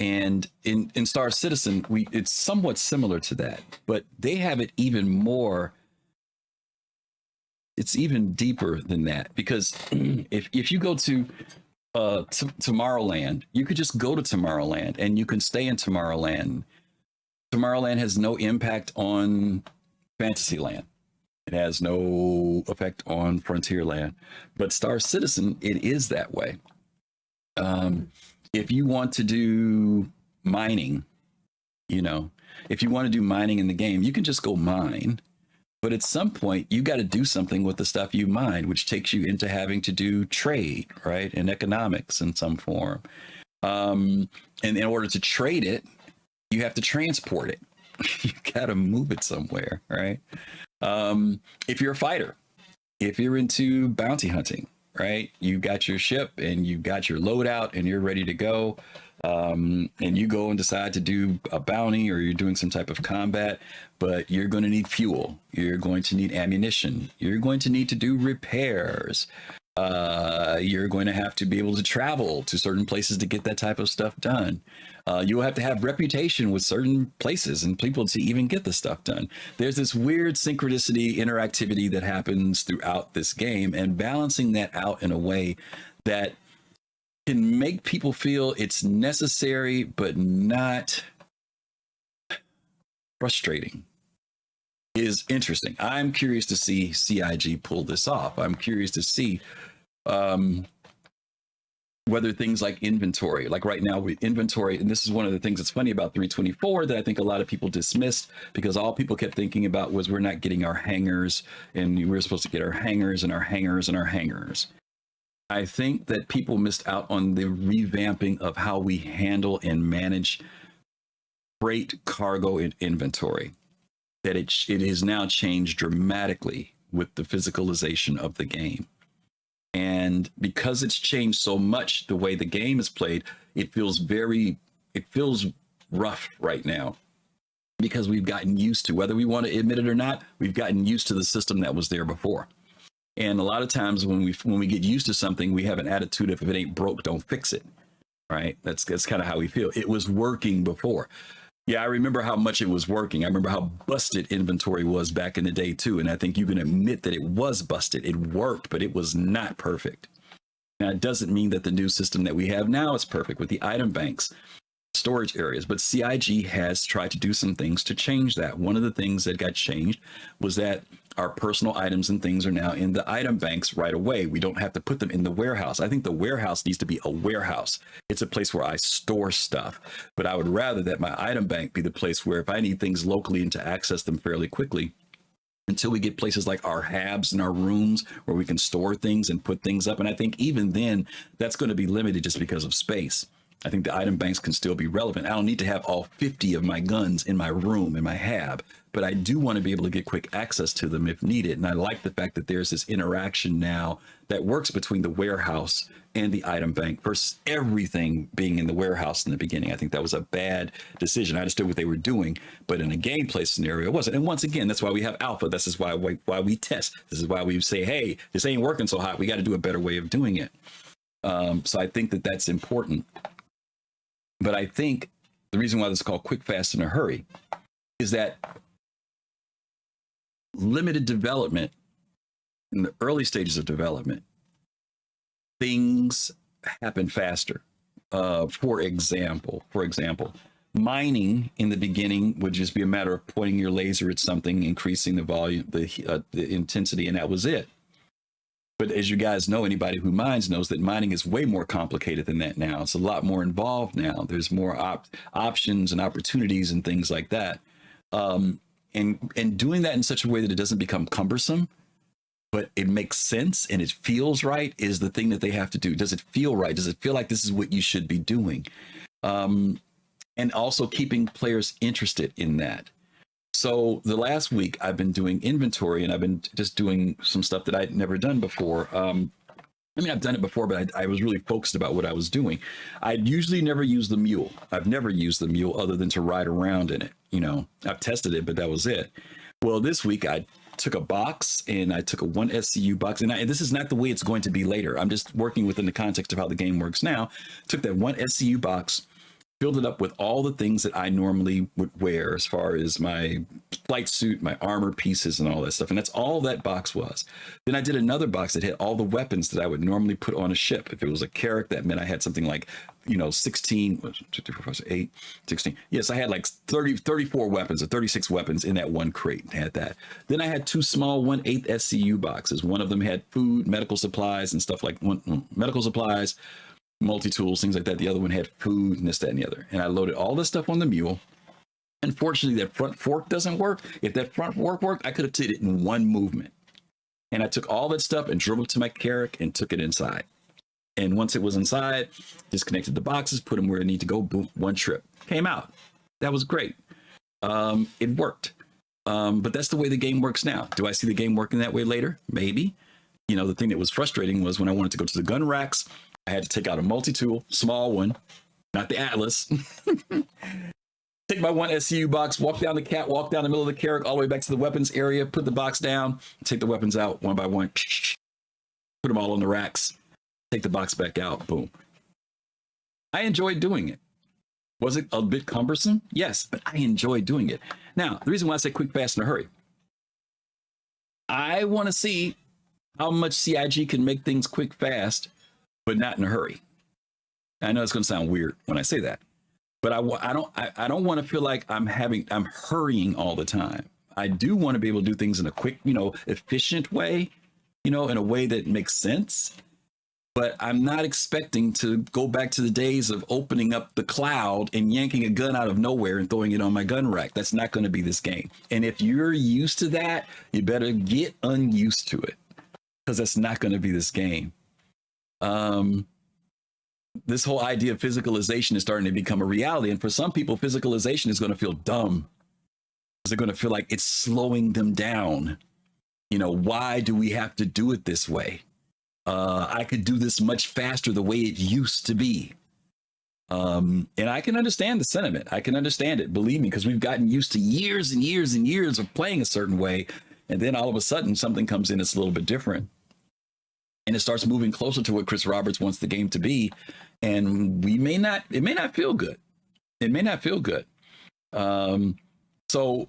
in Star Citizen, it's somewhat similar to that, but they have it even more. It's even deeper than that, because if you go to Tomorrowland, you could just go to Tomorrowland and you can stay in Tomorrowland. Tomorrowland has no impact on Fantasyland. It has no effect on Frontierland. But Star Citizen, it is that way. If you want to do mining, you know, if you want to do mining in the game, you can just go mine. But at some point, you got to do something with the stuff you mine, which takes you into having to do trade, right? And economics in some form. And in order to trade it, you have to transport it. You got to move it somewhere, right? If you're a fighter, if you're into bounty hunting, right? You got your ship and you got your loadout and you're ready to go. And you go and decide to do a bounty, or you're doing some type of combat, but you're going to need fuel. You're going to need ammunition. You're going to need to do repairs. You're going to have to be able to travel to certain places to get that type of stuff done. You'll have to have reputation with certain places and people to even get the stuff done. There's this weird synchronicity, interactivity that happens throughout this game, and balancing that out in a way that can make people feel it's necessary, but not frustrating, is interesting. I'm curious to see CIG pull this off. I'm curious to see whether things like inventory, like right now with inventory, and this is one of the things that's funny about 324 that I think a lot of people dismissed, because all people kept thinking about was we're not getting our hangars, and we were supposed to get our hangars and our hangars and our hangars. I think that people missed out on the revamping of how we handle and manage freight, cargo, and inventory. That it is now changed dramatically with the physicalization of the game. And because it's changed so much the way the game is played, it feels rough right now, because we've gotten used to, whether we want to admit it or not, we've gotten used to the system that was there before. And a lot of times when we get used to something, we have an attitude of, if it ain't broke, don't fix it, right? That's kind of how we feel. It was working before. Yeah, I remember how much it was working. I remember how busted inventory was back in the day too. And I think you can admit that it was busted. It worked, but it was not perfect. Now, it doesn't mean that the new system that we have now is perfect with the item banks, storage areas, but CIG has tried to do some things to change that. One of the things that got changed was that our personal items and things are now in the item banks right away. We don't have to put them in the warehouse. I think the warehouse needs to be a warehouse. It's a place where I store stuff, but I would rather that my item bank be the place where if I need things locally and to access them fairly quickly, until we get places like our habs and our rooms where we can store things and put things up. And I think even then that's going to be limited just because of space. I think the item banks can still be relevant. I don't need to have all 50 of my guns in my room, in my hab, but I do want to be able to get quick access to them if needed. And I like the fact that there's this interaction now that works between the warehouse and the item bank versus everything being in the warehouse in the beginning. I think that was a bad decision. I understood what they were doing, but in a gameplay scenario, it wasn't. And once again, that's why we have alpha. This is why we test. This is why we say, hey, this ain't working so hot. We got to do a better way of doing it. So I think that that's important. But I think the reason why this is called quick, fast, in a hurry is that limited development, in the early stages of development, things happen faster. For example, mining in the beginning would just be a matter of pointing your laser at something, increasing the volume, the intensity, and that was it. But as you guys know, anybody who mines knows that mining is way more complicated than that now. It's a lot more involved now. There's more options and opportunities and things like that. And doing that in such a way that it doesn't become cumbersome, but it makes sense and it feels right is the thing that they have to do. Does it feel right? Does it feel like this is what you should be doing? And also keeping players interested in that. So the last week I've been doing inventory and I've been just doing some stuff that I'd never done before. I mean, I've done it before, but I was really focused about what I was doing. I'd usually never use the mule. I've never used the mule other than to ride around in it. You know, I've tested it, but that was it. Well, this week I took a box and I took a 1 SCU box, and this is not the way it's going to be later. I'm just working within the context of how the game works now. Took that 1 SCU box, filled it up with all the things that I normally would wear as far as my flight suit, my armor pieces and all that stuff. And that's all that box was. Then I did another box that had all the weapons that I would normally put on a ship. If it was a carrack, that meant I had something like, 16, 8, 16. Yes, I had like 34 weapons or 36 weapons in that one crate. I had that. Then I had 2 small 1/8 SCU boxes. One of them had food, medical supplies and stuff like medical supplies, multi-tools, things like that. The other one had food and this, that, and the other. And I loaded all this stuff on the mule. Unfortunately, that front fork doesn't work. If that front fork worked, I could have did it in one movement. And I took all that stuff and drove up to my carrack and took it inside. And once it was inside, disconnected the boxes, put them where they need to go. Boom, one trip. Came out. That was great. It worked. But that's the way the game works now. Do I see the game working that way later? Maybe. The thing that was frustrating was when I wanted to go to the gun racks, I had to take out a multi-tool, small one, not the Atlas. Take my 1 SCU box, walk down the catwalk, down the middle of the carrack, all the way back to the weapons area, put the box down, take the weapons out one by one, put them all on the racks, take the box back out, boom. I enjoyed doing it. Was it a bit cumbersome? Yes, but I enjoyed doing it. Now, the reason why I say quick, fast, in a hurry, I want to see how much CIG can make things quick, fast, but not in a hurry. I know it's going to sound weird when I say that, but I don't want to feel like I'm hurrying all the time. I do want to be able to do things in a quick, efficient way, in a way that makes sense. But I'm not expecting to go back to the days of opening up the cloud and yanking a gun out of nowhere and throwing it on my gun rack. That's not going to be this game. And if you're used to that, you better get unused to it, because that's not going to be this game. This whole idea of physicalization is starting to become a reality. And for some people, physicalization is going to feel dumb, because they're going to feel like it's slowing them down. Why do we have to do it this way? I could do this much faster the way it used to be. And I can understand the sentiment. I can understand it. Believe me, because we've gotten used to years and years and years of playing a certain way. And then all of a sudden something comes in that's a little bit different. And it starts moving closer to what Chris Roberts wants the game to be. And it may not feel good. It may not feel good. So,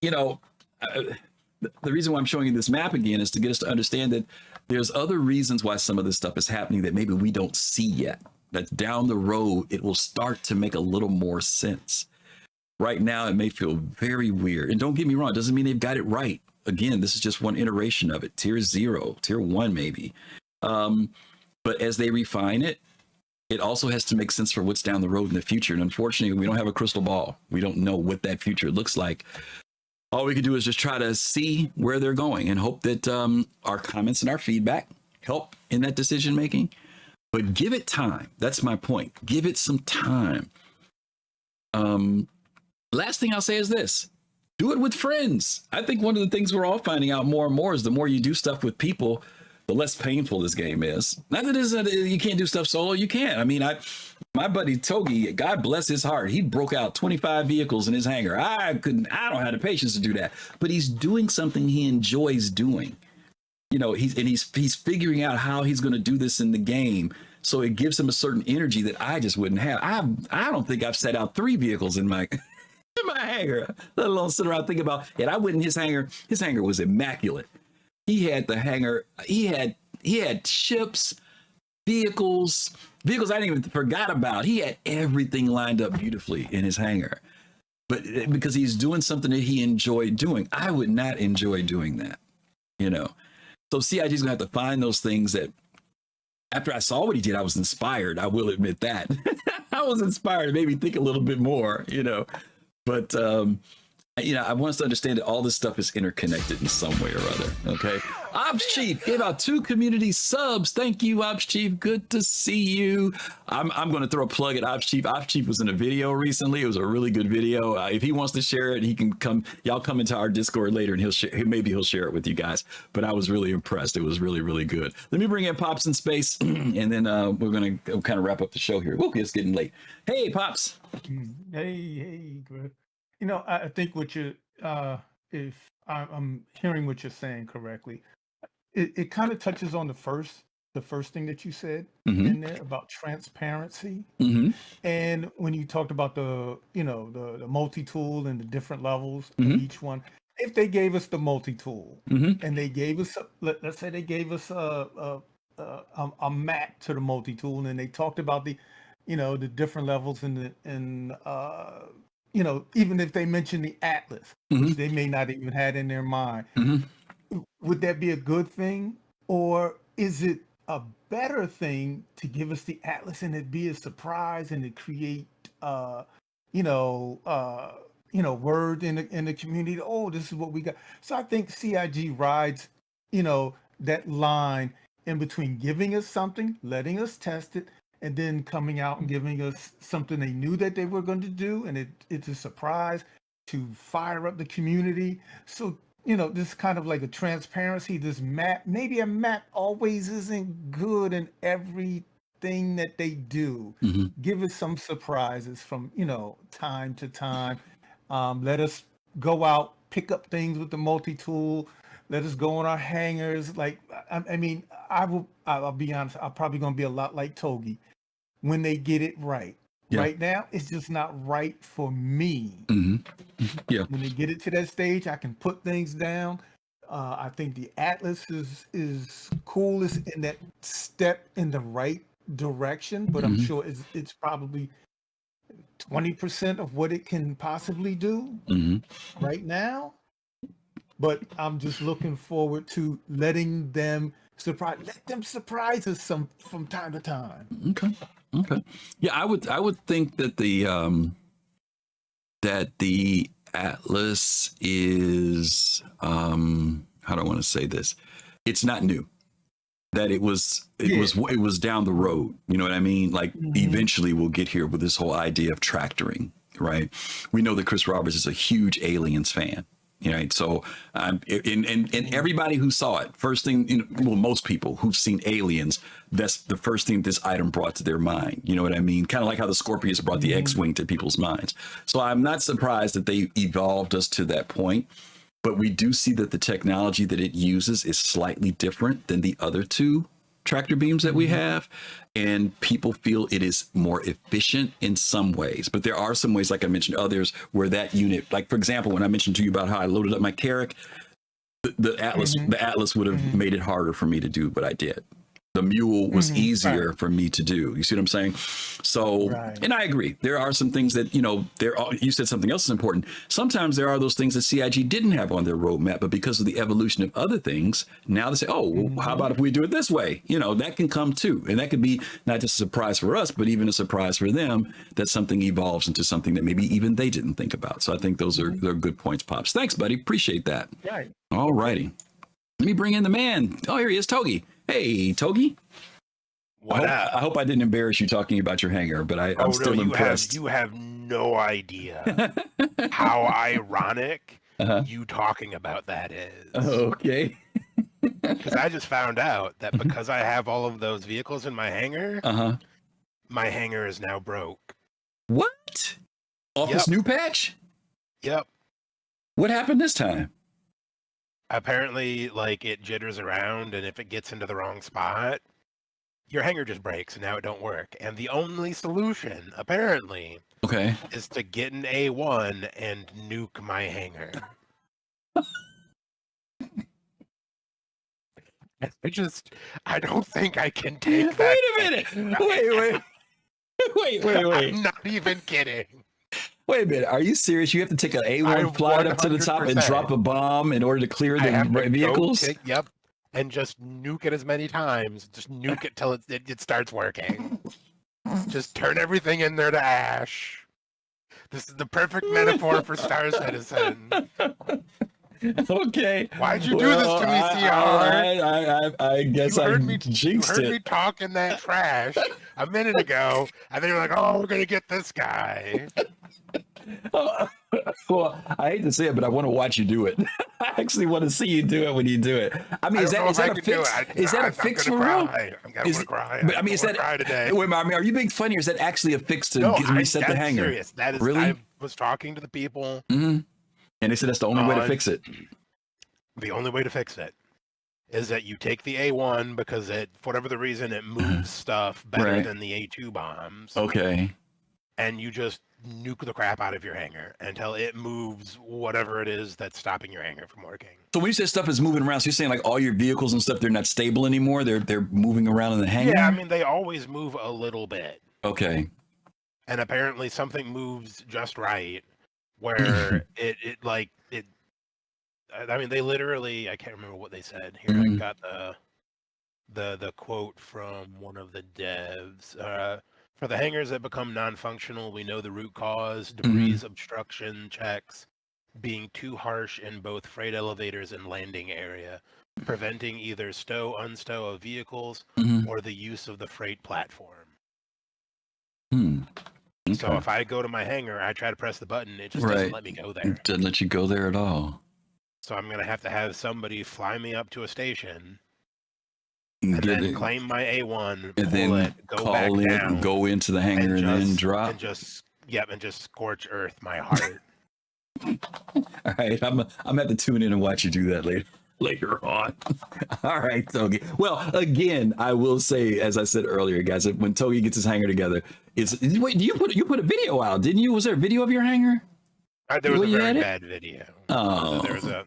the reason why I'm showing you this map again is to get us to understand that there's other reasons why some of this stuff is happening that maybe we don't see yet. That down the road, it will start to make a little more sense. Right now, it may feel very weird. And don't get me wrong, it doesn't mean they've got it right. Again, this is just one iteration of it, tier 0, tier 1, maybe. But as they refine it, it also has to make sense for what's down the road in the future. And unfortunately, we don't have a crystal ball. We don't know what that future looks like. All we can do is just try to see where they're going and hope that our comments and our feedback help in that decision making. but give it time. That's my point. Give it some time. Last thing I'll say is this. Do it with friends. I think one of the things we're all finding out more and more is the more you do stuff with people, the less painful this game is. Not that you can't do stuff solo. You can. I mean, my buddy Togi, God bless his heart, he broke out 25 vehicles in his hangar. I don't have the patience to do that. But he's doing something he enjoys doing. You know, he's figuring out how he's going to do this in the game. So it gives him a certain energy that I just wouldn't have. I don't think I've set out 3 vehicles in my hangar, let alone sit around thinking about it. I went in his hangar. His hangar was immaculate. He had the hangar. He had ships, vehicles I didn't even forgot about. He had everything lined up beautifully in his hangar. But because he's doing something that he enjoyed doing, I would not enjoy doing that, you know. So CIG's gonna have to find those things that, after I saw what he did, I was inspired. I will admit that. I was inspired. It made me think a little bit more, you know. But, you know, I want us to understand that all this stuff is interconnected in some way or other, okay? Ops Chief gave out 2 community subs. Thank you, Ops Chief. Good to see you. I'm going to throw a plug at Ops Chief. Ops Chief was in a video recently. It was a really good video. If he wants to share it, he can come. Y'all come into our Discord later, and maybe he'll share it with you guys. But I was really impressed. It was really, really good. Let me bring in Pops in space, and then we're going to kind of wrap up the show here. Whoa, it's getting late. Hey, Pops. Hey, Griff. You know, I think what you, if I'm hearing what you're saying correctly, it kind of touches on the first thing that you said in there about transparency. And when you talked about the multi-tool and the different levels of each one, if they gave us the multi-tool and they gave us, let's say they gave us a map to the multi-tool, and they talked about the different levels even if they mention the Atlas, which they may not even had in their mind, would that be a good thing? Or is it a better thing to give us the Atlas and it be a surprise and it create, word in the community? Oh, this is what we got. So I think CIG rides, that line in between giving us something, letting us test it, and then coming out and giving us something they knew that they were going to do, and it's a surprise to fire up the community. So, this kind of like a transparency, this map, maybe a map always isn't good in everything that they do. Give us some surprises from, time to time. Let us go out, pick up things with the multi-tool. Let us go in our hangars. Like, I mean, I'll be honest, I'm probably going to be a lot like Togi when they get it right. Yeah. Right now, it's just not right for me. Yeah. When they get it to that stage, I can put things down. I think the Atlas is coolest in that step in the right direction, but I'm sure it's probably 20% of what it can possibly do right now. But I'm just looking forward to letting them surprise us from time to time. Okay. Yeah, I would think that the Atlas is how do I want to say this? It's not new. That it was down the road. You know what I mean? Like eventually we'll get here with this whole idea of tractoring, right? We know that Chris Roberts is a huge Aliens fan. Right. So and everybody who saw it, first thing, most people who've seen Aliens, that's the first thing this item brought to their mind. You know what I mean? Kind of like how the Scorpius brought the X-Wing to people's minds. So I'm not surprised that they evolved us to that point. But we do see that the technology that it uses is slightly different than the other 2 tractor beams that we have, and people feel it is more efficient in some ways. But there are some ways, like I mentioned, others where that unit, like for example, when I mentioned to you about how I loaded up my Carrack, the Atlas would have made it harder for me to do what I did. The mule was easier for me to do. You see what I'm saying? So, and I agree. There are some things that, you said something else is important. Sometimes there are those things that CIG didn't have on their roadmap, but because of the evolution of other things, now they say, oh, well, how about if we do it this way? That can come too. And that could be not just a surprise for us, but even a surprise for them, that something evolves into something that maybe even they didn't think about. So I think they're good points, Pops. Thanks, buddy. Appreciate that. Right. All righty. Let me bring in the man. Oh, here he is, Togi. Hey, Togi. I hope I didn't embarrass you talking about your hangar, but I'm still impressed. You have no idea how ironic you talking about that is. Okay. Because I just found out that because I have all of those vehicles in my hangar, my hangar is now broke. What? Off this new patch? Yep. What happened this time? Apparently, like, it jitters around, and if it gets into the wrong spot, your hangar just breaks, and now it don't work. And the only solution, apparently, is to get an A1 and nuke my hangar. I don't think I can take that. Wait a minute. Wait. I'm not even kidding. Wait a minute. Are you serious? You have to take an A1 flight up to the top and drop a bomb in order to clear the vehicles? Yep. And just nuke it as many times. Just nuke it till it starts working. Just turn everything in there to ash. This is the perfect metaphor for Star Citizen. Okay. Why'd you do this to me, CR? I guess I jinxed it. You heard me talking that trash a minute ago, and then you're like, "Oh, we're gonna get this guy." Well, I hate to say it, but I want to watch you do it. I actually want to see you do it when you do it. I mean, is that a fix? Is that a fix for real? I'm gonna cry. But I mean, is that cry today? Wait, I mean, are you being funny, or is that actually a fix to reset the hangar? Serious. That is really. I was talking to the people. And they said that's the only way to fix it. The only way to fix it is that you take the A1 because for whatever the reason, it moves stuff better than the A2 bombs. Okay. And you just nuke the crap out of your hangar until it moves whatever it is that's stopping your hangar from working. So when you say stuff is moving around, so you're saying like all your vehicles and stuff, they're not stable anymore? They're moving around in the hangar? Yeah, I mean, they always move a little bit. Okay. And apparently something moves just right where I mean, they literally, I can't remember what they said. Here, I got the quote from one of the devs. For the hangars that become non-functional, we know the root cause, debris obstruction checks being too harsh in both freight elevators and landing area, preventing either unstow of vehicles or the use of the freight platform. Okay. So if I go to my hangar, I try to press the button, it just doesn't let me go there. It doesn't let you go there at all. So I'm going to have somebody fly me up to a station and then claim my A1, and then go back down, go into the hangar and then drop. And just scorch earth my heart. All right, I'm gonna have to tune in and watch you do that later on. All right, Togi. Well, again, I will say, as I said earlier, guys, when Togi gets his hangar together, wait, you put a video out, didn't you? Was there a video of your hangar? There was a very bad video. Oh, there was a.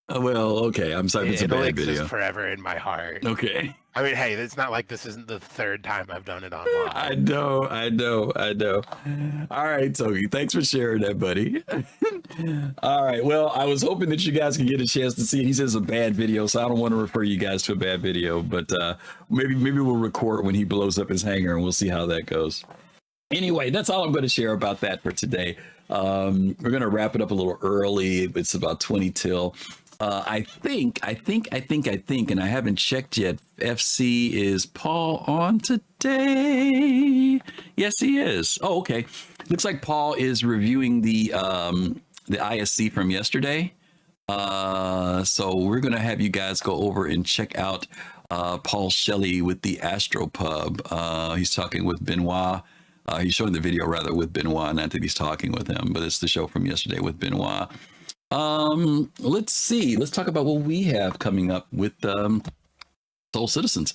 Well, okay. I'm sorry if it's a bad video. Forever in my heart. Okay. I mean, hey, it's not like this isn't the third time I've done it online. I know. All right, Togi. Thanks for sharing that, buddy. All right. Well, I was hoping that you guys can get a chance to see it. He says it's a bad video, so I don't want to refer you guys to a bad video, but maybe we'll record when he blows up his hangar and we'll see how that goes. Anyway, that's all I'm going to share about that for today. We're going to wrap it up a little early. It's about 20 till. I think, and I haven't checked yet. FC, is Paul on today? Yes, he is. Oh, okay. Looks like Paul is reviewing the ISC from yesterday. So we're gonna have you guys go over and check out Paul Shelley with the Astropub. He's talking with Benoit. He's showing the video rather with Benoit, not that he's talking with him, but it's the show from yesterday with Benoit. Let's see. Let's talk about what we have coming up with Soul Citizens.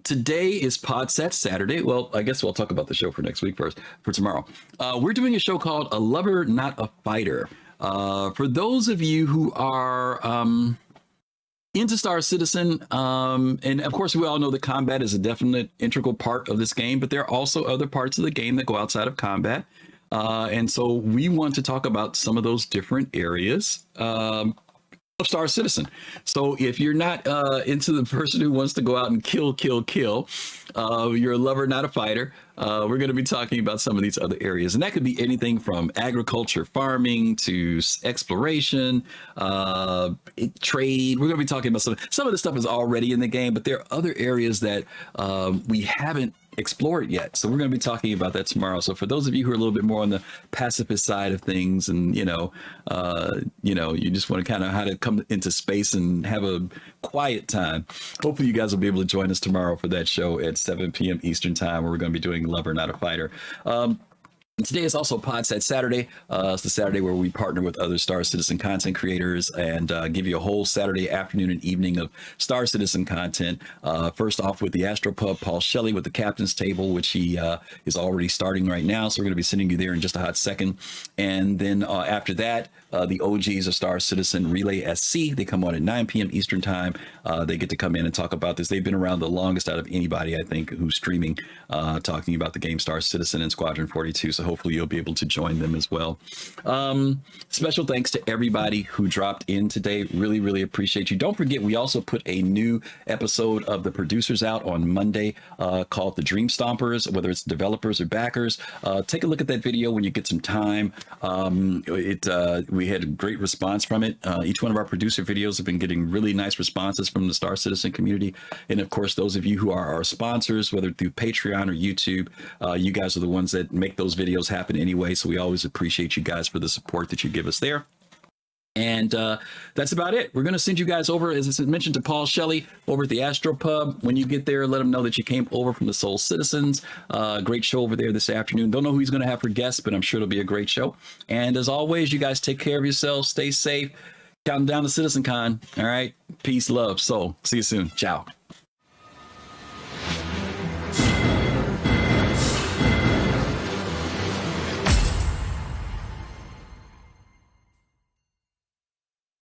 Today is PodSat Saturday. Well, I guess we'll talk about the show for next week first, for tomorrow. We're doing a show called A Lover, Not a Fighter. For those of you who are into Star Citizen, and of course we all know that combat is a definite integral part of this game, but there are also other parts of the game that go outside of combat. And so we want to talk about some of those different areas. Star Citizen. So if you're not into the person who wants to go out and kill, you're a lover, not a fighter. We're going to be talking about some of these other areas, and that could be anything from agriculture, farming to exploration, trade. We're going to be talking about some of the stuff is already in the game, but there are other areas that we haven't explored yet. So we're going to be talking about that tomorrow. So for those of you who are a little bit more on the pacifist side of things, and you just want to kind of how to come into space and have a quiet time, hopefully you guys will be able to join us tomorrow for that show at 7 p.m. Eastern time, where we're going to be doing Lover, Not a Fighter. Today is also Podset Saturday. It's the Saturday where we partner with other Star Citizen content creators and give you a whole Saturday afternoon and evening of Star Citizen content. First off with the Astropub, Paul Shelley with the Captain's Table, which he is already starting right now. So we're going to be sending you there in just a hot second. And then after that, the OGs of Star Citizen Relay SC. They come on at 9 p.m. Eastern time. They get to come in and talk about this. They've been around the longest out of anybody, I think, who's streaming, talking about the game Star Citizen and Squadron 42. So hopefully you'll be able to join them as well. Special thanks to everybody who dropped in today. Really, really appreciate you. Don't forget, we also put a new episode of The Producers out on Monday called The Dream Stompers, whether it's developers or backers. Take a look at that video when you get some time. We had a great response from it. Each one of our producer videos have been getting really nice responses from the Star Citizen community. And of course, those of you who are our sponsors, whether through Patreon or YouTube, you guys are the ones that make those videos happen anyway. So we always appreciate you guys for the support that you give us there. And that's about it. We're going to send you guys over, as I mentioned, to Paul Shelley over at the Astropub. When you get there, let him know that you came over from the Soul Citizens. Great show over there this afternoon. Don't know who he's going to have for guests, but I'm sure it'll be a great show. And as always, you guys take care of yourselves. Stay safe. Counting down to CitizenCon. All right. Peace, love, soul. See you soon. Ciao.